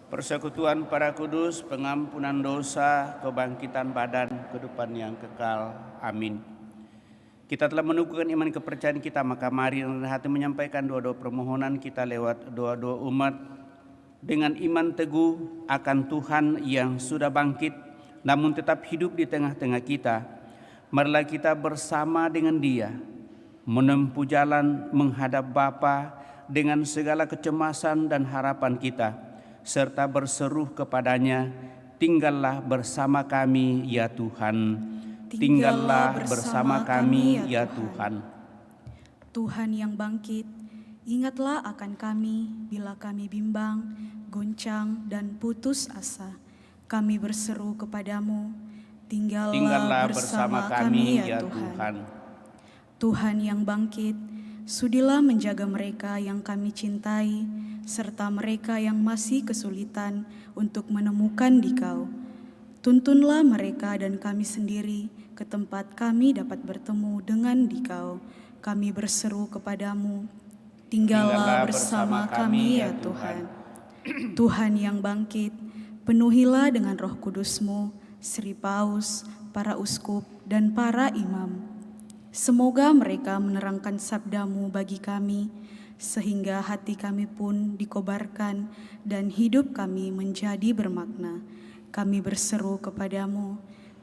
Persekutuan para kudus, pengampunan dosa, kebangkitan badan, kehidupan yang kekal. Amin. Kita telah meneguhkan iman kepercayaan kita, maka mari dengan hati menyampaikan doa-doa permohonan kita lewat doa-doa umat dengan iman teguh akan Tuhan yang sudah bangkit namun tetap hidup di tengah-tengah kita. Marilah kita bersama dengan Dia menempuh jalan menghadap Bapa dengan segala kecemasan dan harapan kita, serta berseru kepadanya, tinggallah bersama kami ya Tuhan. Tinggallah bersama kami ya Tuhan. Tuhan yang bangkit, ingatlah akan kami bila kami bimbang, goncang, dan putus asa. Kami berseru kepadamu, tinggallah bersama kami ya Tuhan. Tuhan yang bangkit, sudilah menjaga mereka yang kami cintai, serta mereka yang masih kesulitan untuk menemukan Dikau. Tuntunlah mereka dan kami sendiri ke tempat kami dapat bertemu dengan Dikau. Kami berseru kepadamu, tinggallah bersama kami ya Tuhan. Tuhan yang bangkit, penuhilah dengan Roh Kudus-Mu Sri Paus, para uskup, dan para imam. Semoga mereka menerangkan sabda-Mu bagi kami, sehingga hati kami pun dikobarkan dan hidup kami menjadi bermakna. Kami berseru kepadamu,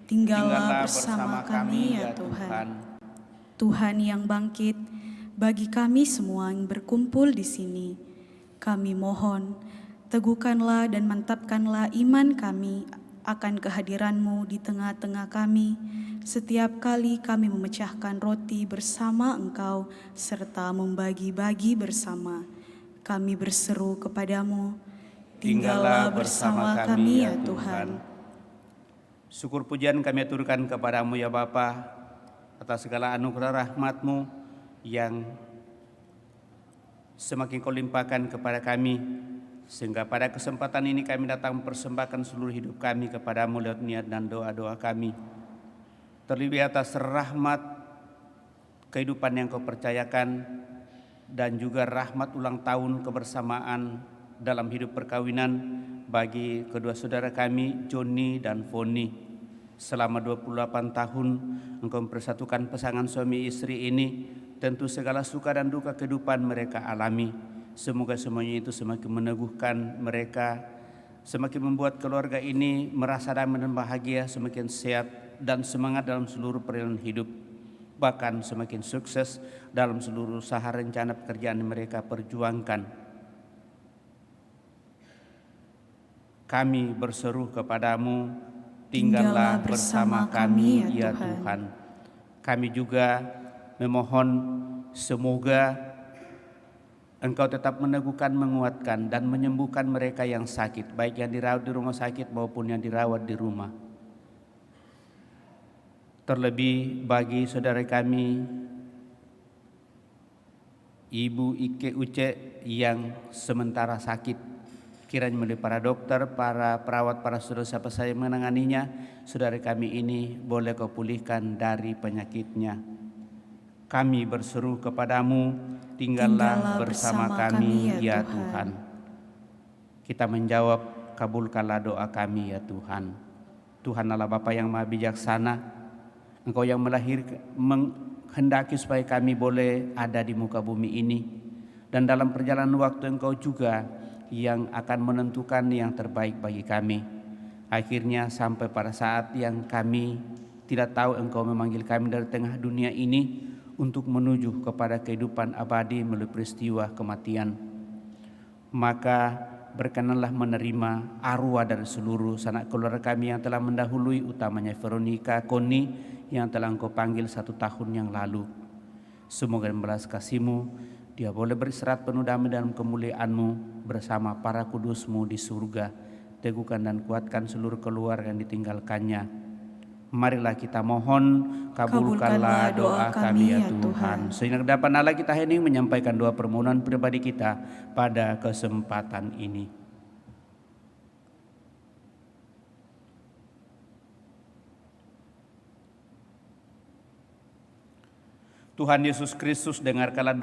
tinggallah bersama kami ya Tuhan. Tuhan yang bangkit, bagi kami semua yang berkumpul di sini, kami mohon, teguhkanlah dan mantapkanlah iman kami akan kehadiran-Mu di tengah-tengah kami, setiap kali kami memecahkan roti bersama Engkau, serta membagi-bagi bersama. Kami berseru kepadamu, tinggallah bersama kami ya Tuhan. Syukur pujian kami aturkan kepadamu ya Bapa, atas segala anugerah rahmat-Mu yang semakin Kau limpahkan kepada kami, sehingga pada kesempatan ini kami datang mempersembahkan seluruh hidup kami kepadamu lewat niat dan doa-doa kami. Terlebih atas rahmat kehidupan yang Kau percayakan, dan juga rahmat ulang tahun kebersamaan dalam hidup perkawinan bagi kedua saudara kami, Joni dan Foni. Selama 28 tahun Engkau mempersatukan pasangan suami istri ini, tentu segala suka dan duka kehidupan mereka alami. Semoga semuanya itu semakin meneguhkan mereka, semakin membuat keluarga ini merasa damai dan bahagia, semakin sehat dan semangat dalam seluruh perjalanan hidup, bahkan semakin sukses dalam seluruh usaha rencana pekerjaan yang mereka perjuangkan. Kami berseru kepadamu, tinggallah bersama kami ya Tuhan. Kami juga memohon semoga Engkau tetap meneguhkan, menguatkan, dan menyembuhkan mereka yang sakit, baik yang dirawat di rumah sakit maupun yang dirawat di rumah. Terlebih bagi saudara kami, Ibu Ike Uce yang sementara sakit, kiranya melalui para dokter, para perawat, para saudara siapa saja yang menanganinya, saudara kami ini boleh Kau pulihkan dari penyakitnya. Kami berseru kepadamu, tinggallah bersama kami ya Tuhan. Kita menjawab, kabulkanlah doa kami ya Tuhan. Tuhan Allah Bapa yang Maha Bijaksana, Engkau yang menghendaki supaya kami boleh ada di muka bumi ini, dan dalam perjalanan waktu Engkau juga yang akan menentukan yang terbaik bagi kami. Akhirnya sampai pada saat yang kami tidak tahu Engkau memanggil kami dari tengah dunia ini untuk menuju kepada kehidupan abadi melalui peristiwa kematian. Maka berkenanlah menerima arwah dari seluruh sanak keluarga kami yang telah mendahului, utamanya Veronica Koni yang telah Engkau panggil 1 tahun yang lalu. Semoga dengan belas kasih-Mu dia boleh beristirahat penuh damai dalam kemuliaan-Mu bersama para kudus-Mu di surga. Teguhkan dan kuatkan seluruh keluarga yang ditinggalkannya. Marilah kita mohon, kabulkanlah doa kami ya Tuhan. Sehingga dapat Allah kita hening menyampaikan doa permohonan pribadi kita pada kesempatan ini. Tuhan Yesus Kristus, dengarkanlah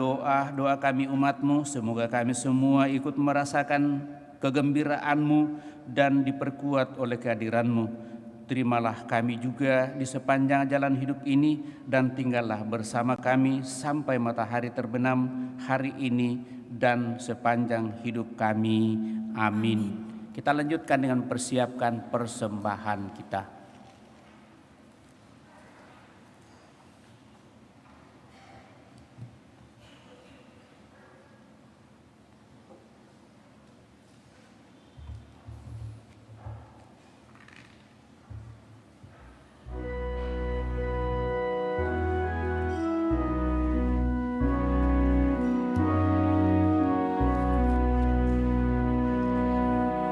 doa kami umat-Mu. Semoga kami semua ikut merasakan kegembiraan-Mu dan diperkuat oleh kehadiran-Mu. Terimalah kami juga di sepanjang jalan hidup ini, dan tinggallah bersama kami sampai matahari terbenam hari ini dan sepanjang hidup kami. Amin. Kita lanjutkan dengan persiapkan persembahan kita.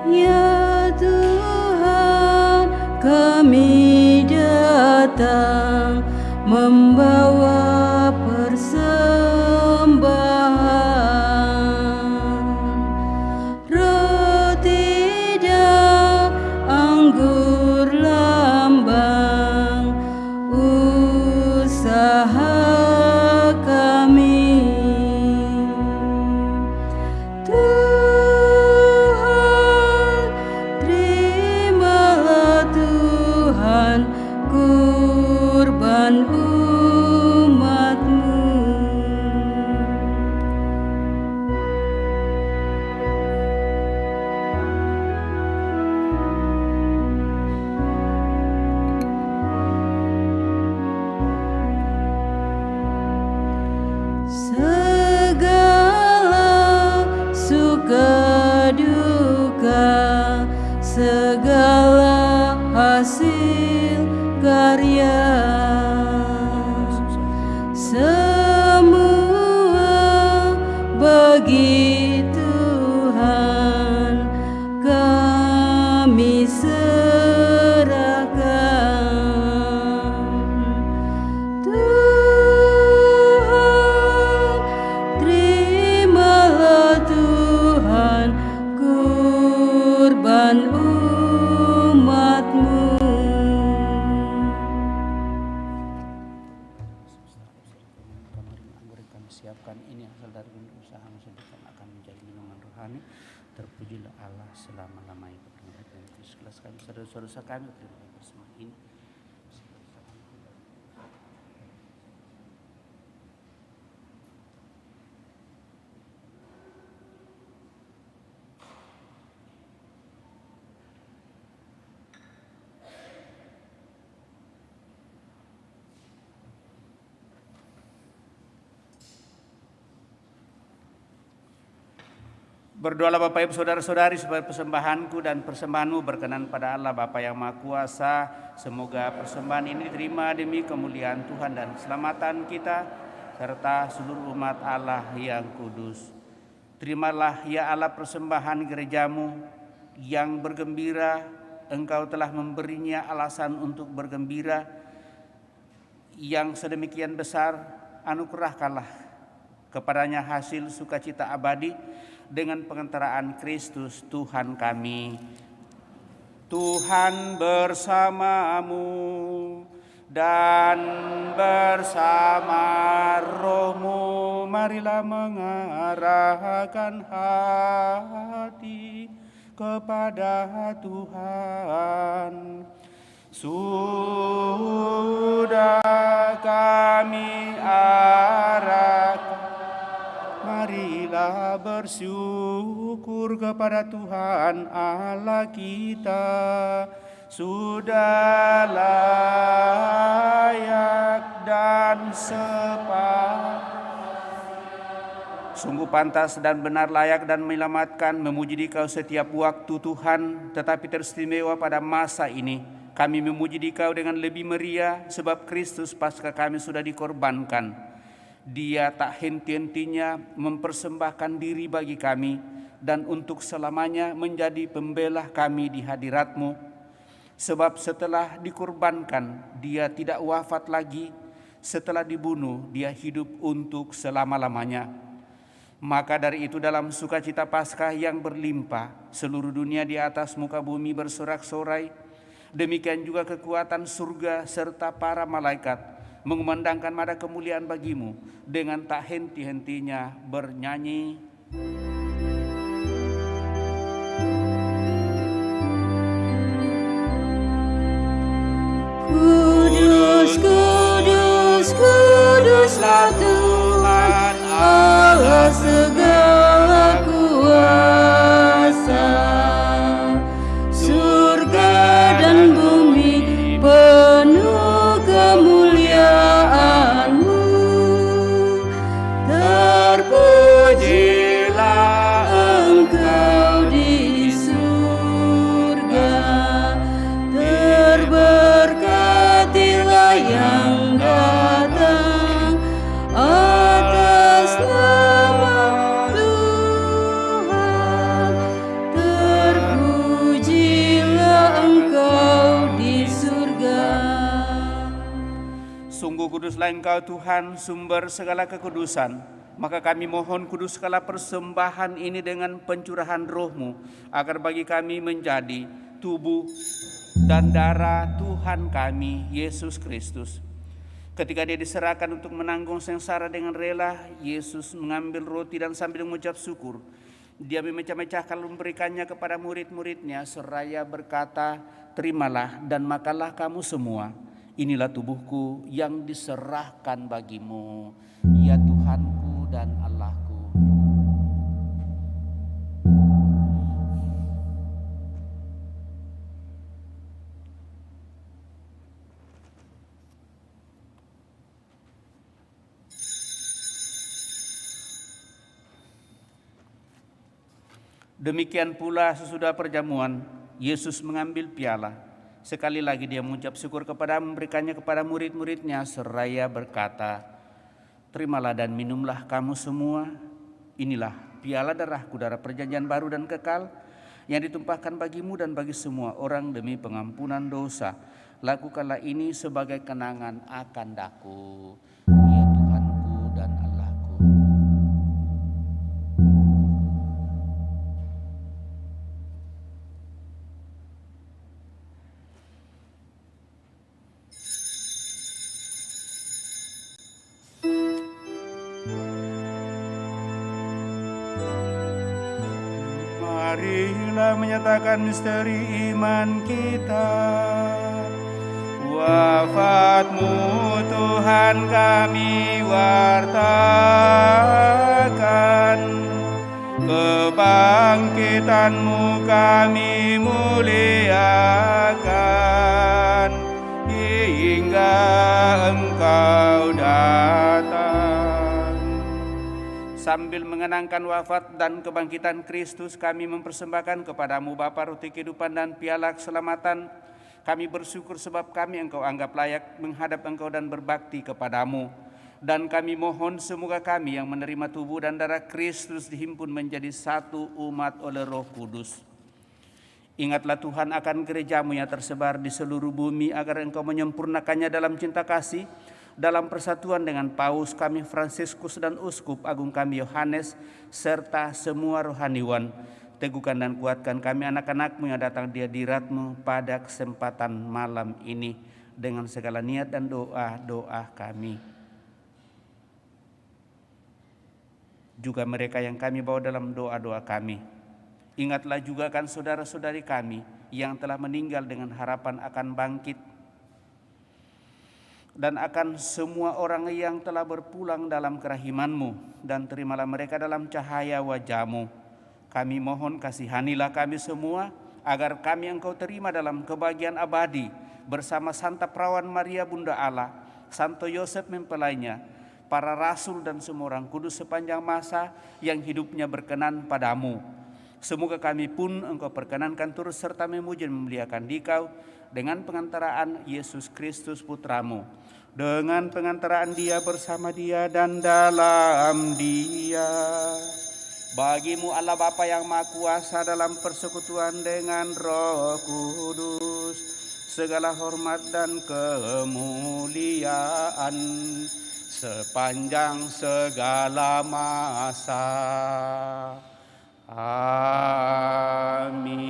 Ya Tuhan, kami datang membawa persembahan, roti dan anggur lambang usaha kami. Kurban Tuhan kami serahkan. Tuhan, terimalah Tuhan kurban umat-Mu. Anggur yang kami siapkan ini hasil dari usaha-Mu sedekah akan menjadi minuman rohani. Terpujilah Allah selama-lamanya. Sekelas kami saudara-saudara kami terima kasih bersama ini. Berdoalah Bapak Ibu Saudara-saudari supaya persembahanku dan persembahanmu berkenan pada Allah Bapa yang Maha Kuasa. Semoga persembahan ini diterima demi kemuliaan Tuhan dan keselamatan kita serta seluruh umat Allah yang kudus. Terimalah ya Allah persembahan gerejamu yang bergembira. Engkau telah memberinya alasan untuk bergembira yang sedemikian besar. Anugerahkanlah kepadanya hasil sukacita abadi dengan pengantaraan Kristus Tuhan kami. Tuhan bersamamu dan bersama rohmu. Marilah mengarahkan hati kepada Tuhan. Sudah kami arahkan, marilah bersyukur kepada Tuhan Allah kita. Sudah layak dan sungguh pantas dan benar, layak dan menyelamatkan, memuji Dikau setiap waktu Tuhan, tetapi teristimewa pada masa ini. Kami memuji Dikau dengan lebih meriah sebab Kristus Paskah kami sudah dikorbankan. Dia tak henti-hentinya mempersembahkan diri bagi kami dan untuk selamanya menjadi pembela kami di hadirat-Mu. Sebab setelah dikorbankan, Dia tidak wafat lagi. Setelah dibunuh, Dia hidup untuk selama-lamanya. Maka dari itu dalam sukacita Paskah yang berlimpah, seluruh dunia di atas muka bumi bersorak-sorai. Demikian juga kekuatan surga serta para malaikat mengumandangkan mada kemuliaan bagi-Mu dengan tak henti-hentinya bernyanyi. Kudus, kudus, kuduslah Tuhan Allah segala kuasa. Surga dan bumi penuh kemuliaan-Mu. Terpujilah Engkau di surga, terberkatilah yang datang atas nama Tuhan. Terpujilah Engkau di surga. Sungguh kuduslah Engkau Tuhan, sumber segala kekudusan. Maka kami mohon kuduskanlah persembahan ini dengan pencurahan roh-Mu, agar bagi kami menjadi tubuh dan darah Tuhan kami, Yesus Kristus. Ketika Dia diserahkan untuk menanggung sengsara dengan rela, Yesus mengambil roti dan sambil mengucap syukur, Dia memecah-mecahkan lalu memberikannya kepada murid-muridnya, seraya berkata, terimalah dan makanlah kamu semua. Inilah tubuhku yang diserahkan bagimu, ya Tuhanku dan Allahku. Demikian pula sesudah perjamuan, Yesus mengambil piala. Sekali lagi Dia mengucap syukur kepada, memberikannya kepada murid-muridnya, seraya berkata, terimalah dan minumlah kamu semua, inilah piala darahku, darah perjanjian baru dan kekal, yang ditumpahkan bagimu dan bagi semua orang demi pengampunan dosa. Lakukanlah ini sebagai kenangan akan daku, ya Tuhanku dan Allahku. Marilah menyatakan misteri iman kita. Wafatmu Tuhan kami wartakan, kebangkitanmu kami muliakan, hingga Engkau datang. Sambil mengenangkan wafat dan kebangkitan Kristus, kami mempersembahkan kepadamu Bapa roti kehidupan dan piala keselamatan. Kami bersyukur sebab kami Engkau anggap layak menghadap Engkau dan berbakti kepadamu. Dan kami mohon semoga kami yang menerima tubuh dan darah Kristus dihimpun menjadi satu umat oleh Roh Kudus. Ingatlah Tuhan akan gerejamu yang tersebar di seluruh bumi, agar Engkau menyempurnakannya dalam cinta kasih, dalam persatuan dengan Paus kami Fransiskus dan Uskup Agung kami Yohanes, serta semua rohaniwan. Teguhkan dan kuatkan kami anak-anak-Mu yang datang di hadirat-Mu pada kesempatan malam ini dengan segala niat dan doa-doa kami. Juga mereka yang kami bawa dalam doa-doa kami. Ingatlah juga kan saudara-saudari kami yang telah meninggal dengan harapan akan bangkit, dan akan semua orang yang telah berpulang dalam kerahiman-Mu, dan terimalah mereka dalam cahaya wajah-Mu. Kami mohon kasihanilah kami semua, agar kami Engkau terima dalam kebahagiaan abadi bersama Santa Perawan Maria Bunda Allah, Santo Yosef mempelainya, para rasul dan semua orang kudus sepanjang masa yang hidupnya berkenan padamu. Semoga kami pun Engkau perkenankan turut serta memuji dan memuliakan Dikau dengan pengantaraan Yesus Kristus Putramu, dengan pengantaraan Dia, bersama Dia dan dalam Dia. Bagimu Allah Bapa yang Maha Kuasa dalam persekutuan dengan Roh Kudus, segala hormat dan kemuliaan sepanjang segala masa. Amin.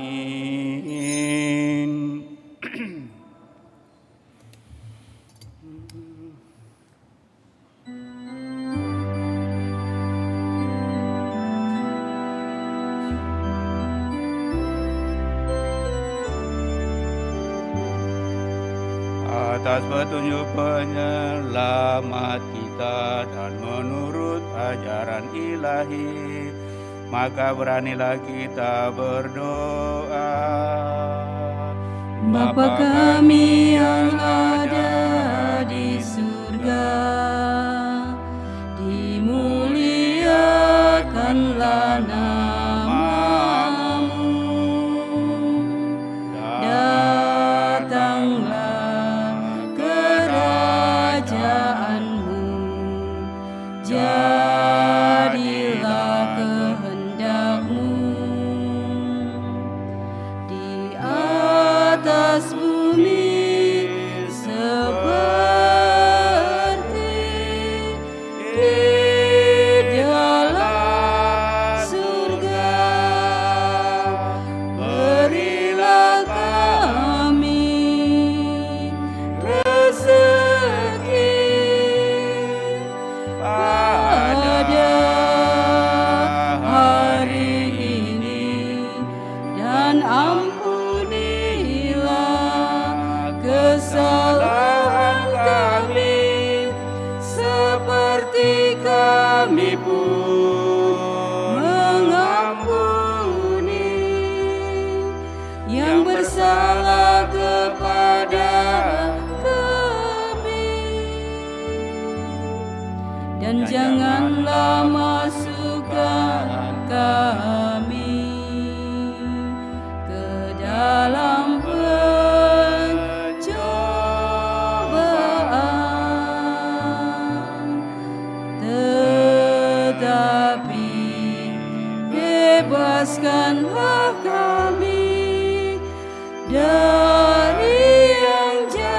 Atas petunjuk penyelamat kita dan menurut ajaran ilahi, maka beranilah kita berdoa. Bapa kami yang ada di surga, dimuliakanlah nama-Mu, datanglah kerajaan-Mu, jadilah kehendak-Mu di atas bumi seperti di dalam surga. Berilah kami rezeki pada hari ini, dan ampunilah kesalahan kami seperti kami pun mengampuni yang bersalah kepada kami, dan janganlah masukkan kami ke dalam pencobaan, tetapi bebaskanlah kami dari yang jahat.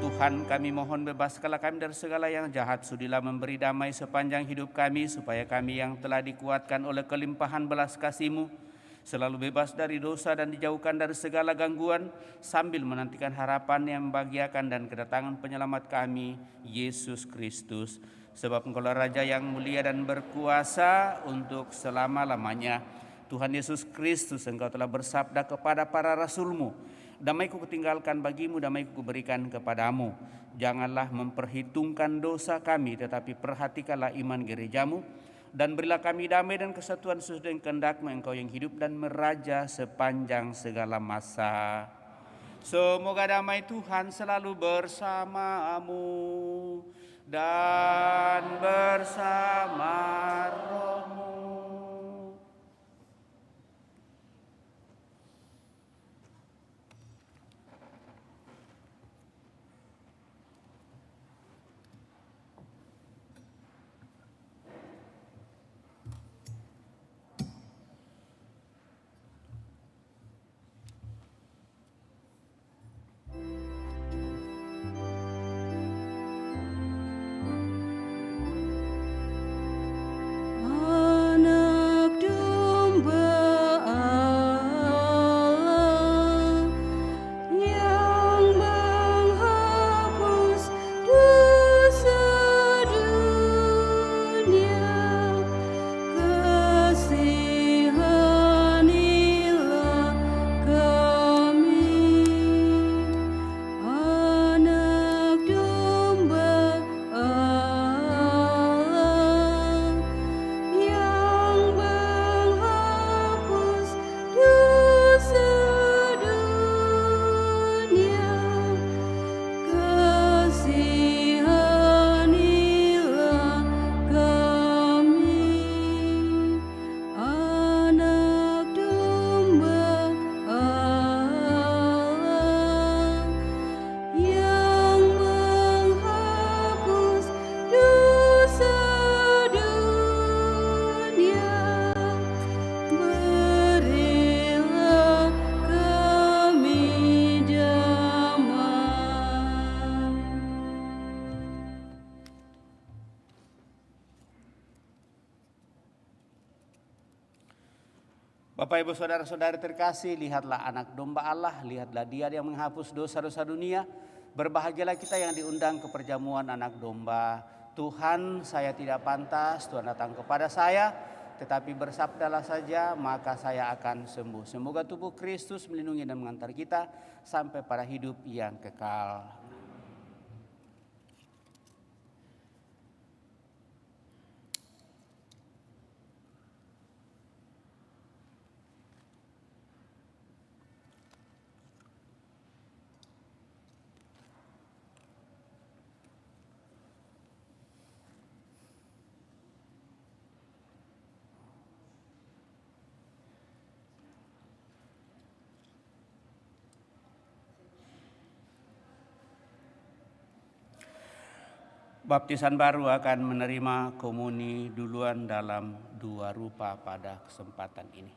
Tuhan, kami mohon bebaskanlah kami dari segala yang jahat. Sudilah memberi damai sepanjang hidup kami, supaya kami yang telah dikuatkan oleh kelimpahan belas kasih-Mu selalu bebas dari dosa dan dijauhkan dari segala gangguan, sambil menantikan harapan yang membahagiakan dan kedatangan penyelamat kami, Yesus Kristus. Sebab Engkaulah Raja yang mulia dan berkuasa untuk selama-lamanya. Tuhan Yesus Kristus, Engkau telah bersabda kepada para rasul-Mu, damai-Ku kutinggalkan bagimu, damai-Ku kuberikan kepadamu. Janganlah memperhitungkan dosa kami, tetapi perhatikanlah iman gereja-Mu, dan berilah kami damai dan kesatuan sesuai dengan kehendak-Mu, Engkau yang hidup dan meraja sepanjang segala masa. Semoga damai Tuhan selalu bersamamu dan bersama roh-Mu. Anak domba Allah yang menghapus dosa dunia, kasihanilah kami. Anak domba Allah yang menghapus dosa dunia, kasihanilah kami. Anak domba Allah yang menghapus dosa dunia, berilah kami damai. Bapak, Ibu, Saudara-saudari terkasih, lihatlah anak domba Allah, lihatlah Dia yang menghapus dosa-dosa dunia. Berbahagialah kita yang diundang ke perjamuan anak domba. Tuhan, saya tidak pantas Tuhan datang kepada saya, tetapi bersabdalah saja, maka saya akan sembuh. Semoga tubuh Kristus melindungi dan mengantar kita sampai pada hidup yang kekal. Baptisan baru akan menerima komuni duluan dalam dua rupa pada kesempatan ini.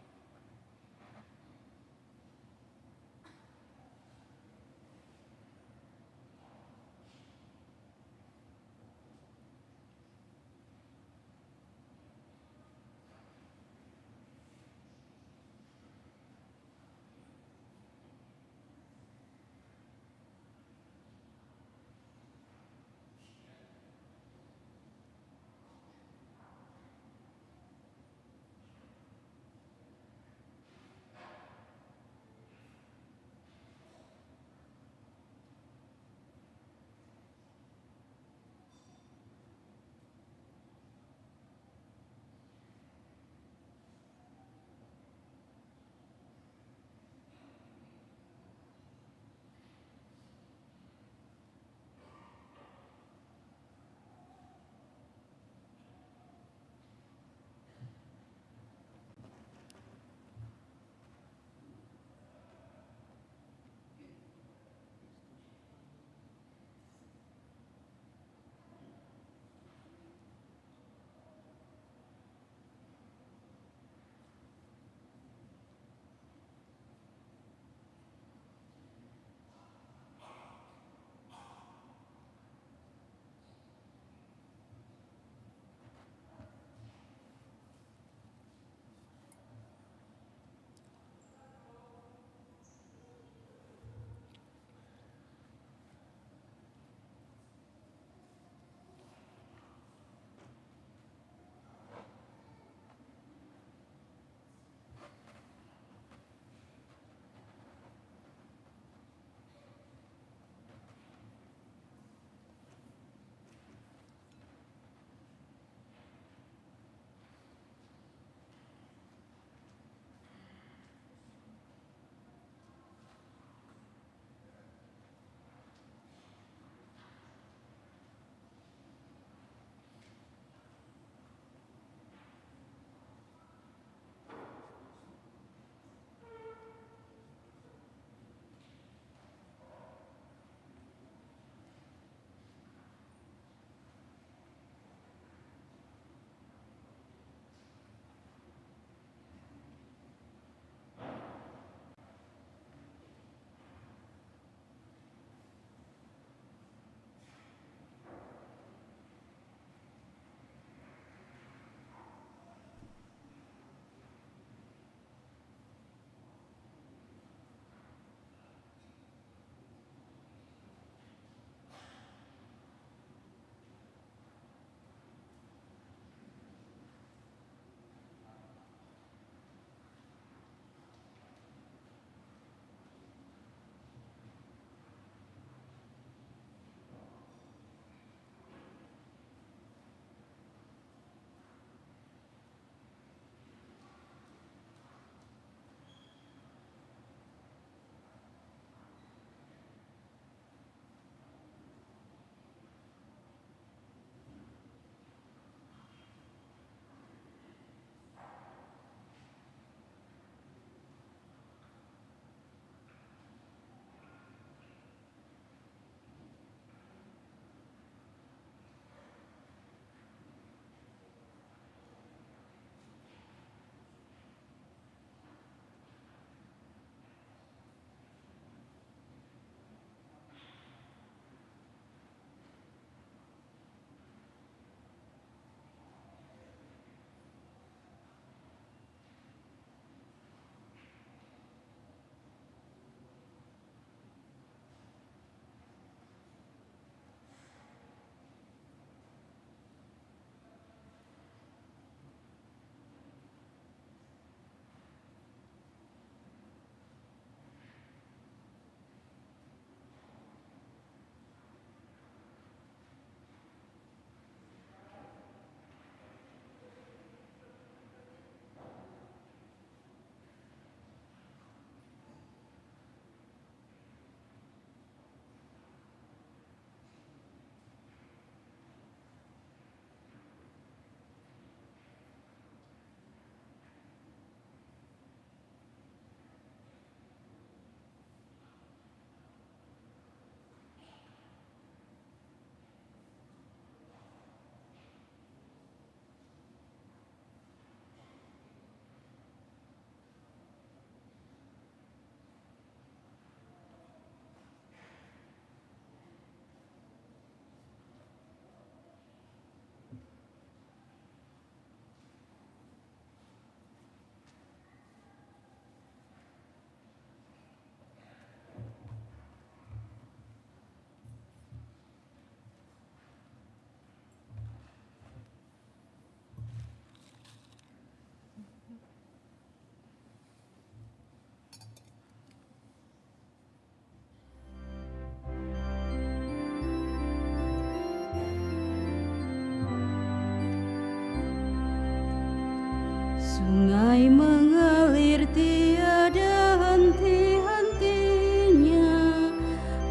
Sungai mengalir tiada henti-hentinya,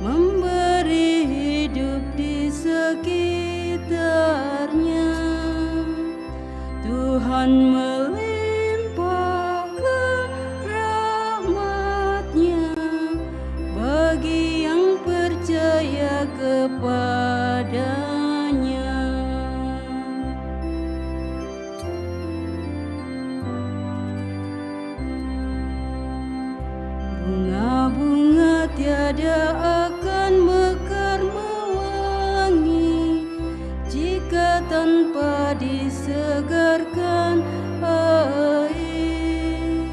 memberi hidup di sekitarnya. Tuhan melimpahkan rahmat-Nya bagi yang percaya kepadanya. Bunga-bunga tiada akan mekar mewangi jika tanpa disegarkan air.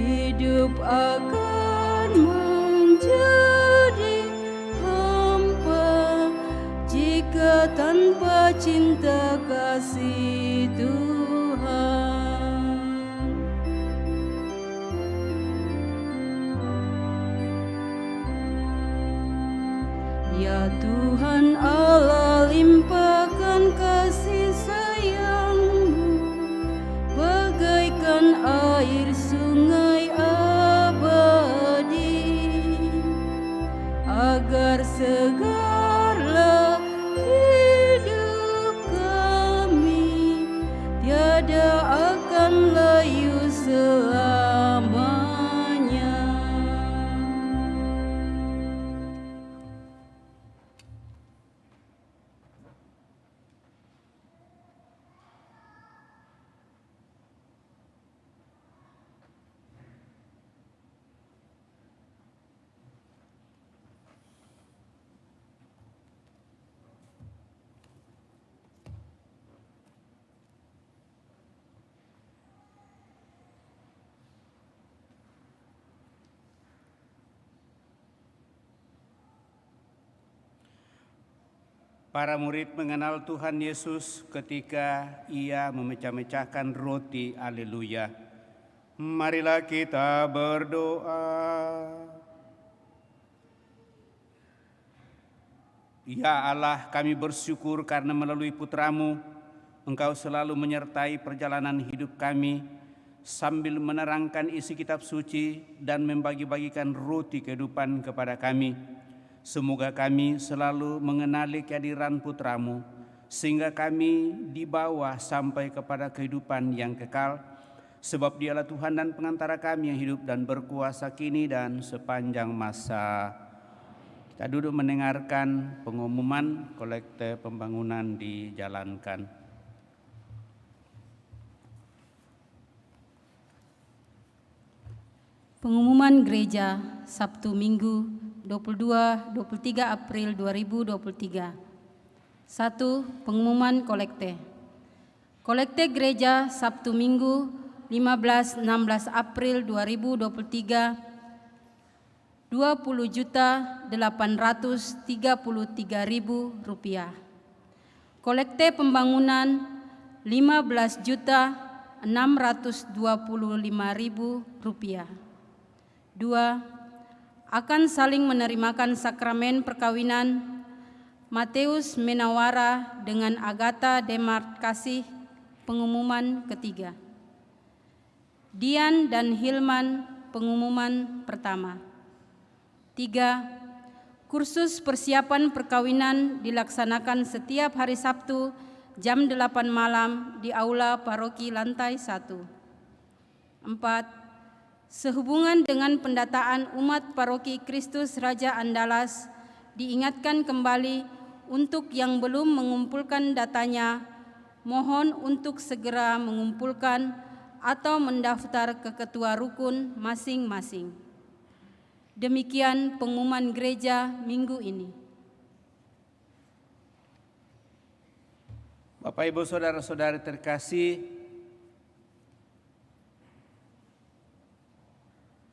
Hidup akan menjadi hampa jika tanpa cinta kasih Tuhan. Ya Tuhan Allah, limpahkan kasih sayang-Mu bagaikan air sungai abadi, agar segarlah hidup kami, tiada akan layu selamanya. Para murid mengenal Tuhan Yesus ketika Ia memecah-mecahkan roti. Haleluya. Marilah kita berdoa. Ya Allah, kami bersyukur karena melalui Putra-Mu, Engkau selalu menyertai perjalanan hidup kami sambil menerangkan isi kitab suci dan membagi-bagikan roti kehidupan kepada kami. Semoga kami selalu mengenali kehadiran Putra-Mu, sehingga kami dibawa sampai kepada kehidupan yang kekal, sebab Dialah Tuhan dan pengantara kami yang hidup dan berkuasa kini dan sepanjang masa. Kita duduk mendengarkan pengumuman kolekte pembangunan dijalankan. Pengumuman gereja Sabtu Minggu 22-23 April 2023. 1. Pengumuman kolekte. Kolekte gereja Sabtu Minggu 15-16 April 2023 Rp20.833.000. Kolekte pembangunan Rp15.625.000. 2. Akan saling menerimakan sakramen perkawinan Mateus Menawara dengan Agatha Demarkasih. Pengumuman ketiga. Dian dan Hilman. Pengumuman pertama. 3. Kursus persiapan perkawinan dilaksanakan setiap hari Sabtu jam 8 malam di Aula Paroki lantai 1. 4. Sehubungan dengan pendataan umat Paroki Kristus Raja Andalas, diingatkan kembali untuk yang belum mengumpulkan datanya, mohon untuk segera mengumpulkan atau mendaftar ke ketua rukun masing-masing. Demikian pengumuman gereja minggu ini. Bapak, Ibu, Saudara-saudari terkasih,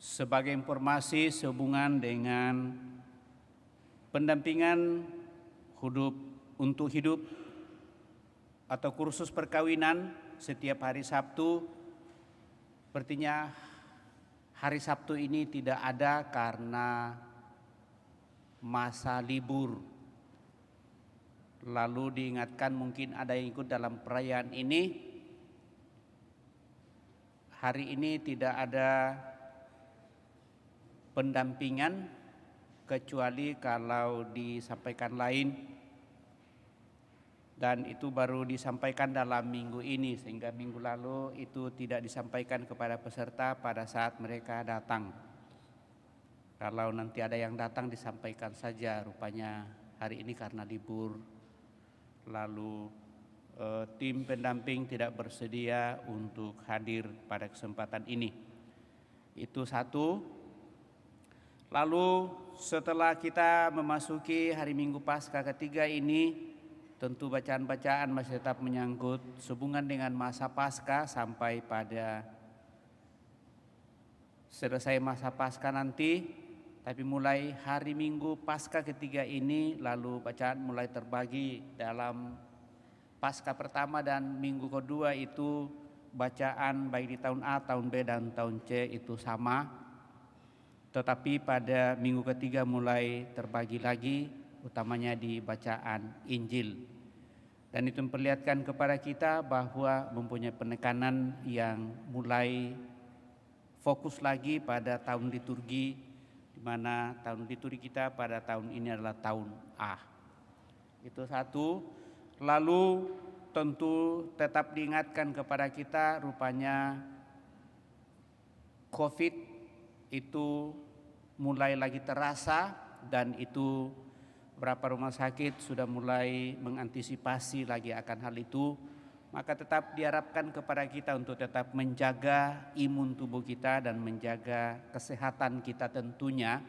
sebagai informasi sehubungan dengan pendampingan untuk hidup atau kursus perkawinan setiap hari Sabtu, sepertinya hari Sabtu ini tidak ada karena masa libur. Lalu diingatkan mungkin ada yang ikut dalam perayaan ini, hari ini tidak ada pendampingan kecuali kalau disampaikan lain, dan itu baru disampaikan dalam minggu ini, sehingga minggu lalu itu tidak disampaikan kepada peserta pada saat mereka datang. Kalau nanti ada yang datang disampaikan saja, rupanya hari ini karena libur, lalu tim pendamping tidak bersedia untuk hadir pada kesempatan ini. Itu satu. Lalu setelah kita memasuki hari Minggu Paskah ketiga ini, tentu bacaan-bacaan masih tetap menyangkut sehubungan dengan masa Paskah sampai pada selesai masa Paskah nanti. Tapi mulai hari Minggu Paskah ketiga ini, lalu bacaan mulai terbagi dalam Paskah pertama dan Minggu kedua itu bacaan baik di tahun A, tahun B, dan tahun C itu sama. Tetapi pada Minggu ketiga mulai terbagi lagi, utamanya di bacaan Injil. Dan itu memperlihatkan kepada kita bahwa mempunyai penekanan yang mulai fokus lagi pada tahun liturgi, di mana tahun liturgi kita pada tahun ini adalah tahun A. Itu satu. Lalu tentu tetap diingatkan kepada kita, rupanya COVID itu mulai lagi terasa, dan itu beberapa rumah sakit sudah mulai mengantisipasi lagi akan hal itu. Maka tetap diharapkan kepada kita untuk tetap menjaga imun tubuh kita dan menjaga kesehatan kita tentunya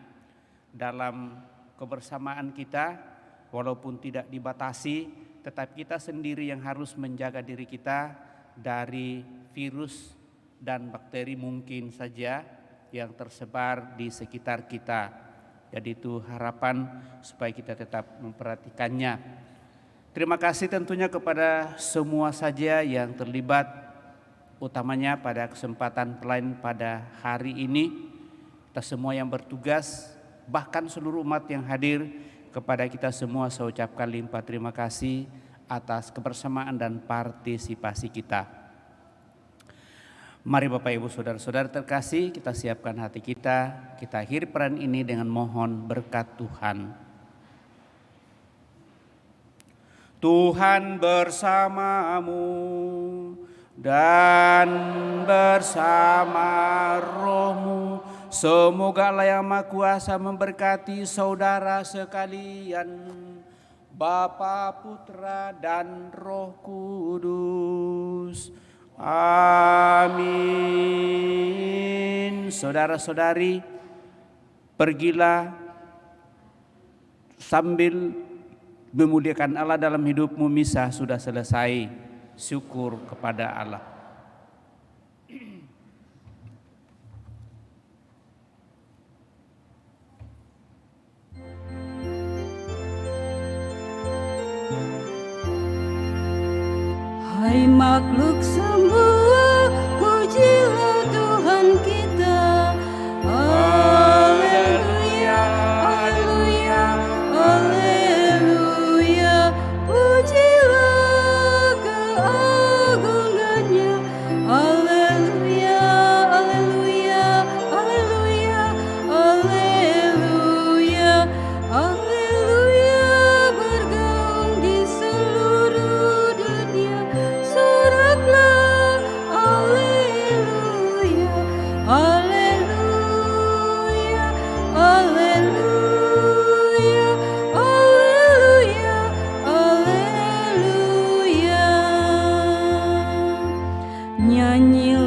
dalam kebersamaan kita, walaupun tidak dibatasi, tetapi kita sendiri yang harus menjaga diri kita dari virus dan bakteri mungkin saja yang tersebar di sekitar kita. Jadi itu harapan supaya kita tetap memperhatikannya. Terima kasih tentunya kepada semua saja yang terlibat, utamanya pada kesempatan pelayan pada hari ini. Kita semua yang bertugas, bahkan seluruh umat yang hadir, kepada kita semua saya ucapkan limpah terima kasih atas kebersamaan dan partisipasi kita. Mari Bapak Ibu Saudara-saudara terkasih, kita siapkan hati kita akhiri peran ini dengan mohon berkat Tuhan. Tuhan bersamamu dan bersama rohmu. Semoga Allah yang Maha Kuasa memberkati saudara sekalian, Bapa, Putra, dan Roh Kudus. Amin. Saudara-saudari, pergilah sambil memuliakan Allah dalam hidupmu. Misa sudah selesai, syukur kepada Allah. Hai makhluk semua, pujilah Tuhan kita. Haleluya, haleluya, haleluya. Pujilah keagungannya. Haleluya, haleluya, haleluya, haleluya, haleluya. Bergaung di seluruh dunia. Soraklah, haleluya, haleluya, haleluya, haleluya, haleluya. Nyanyilah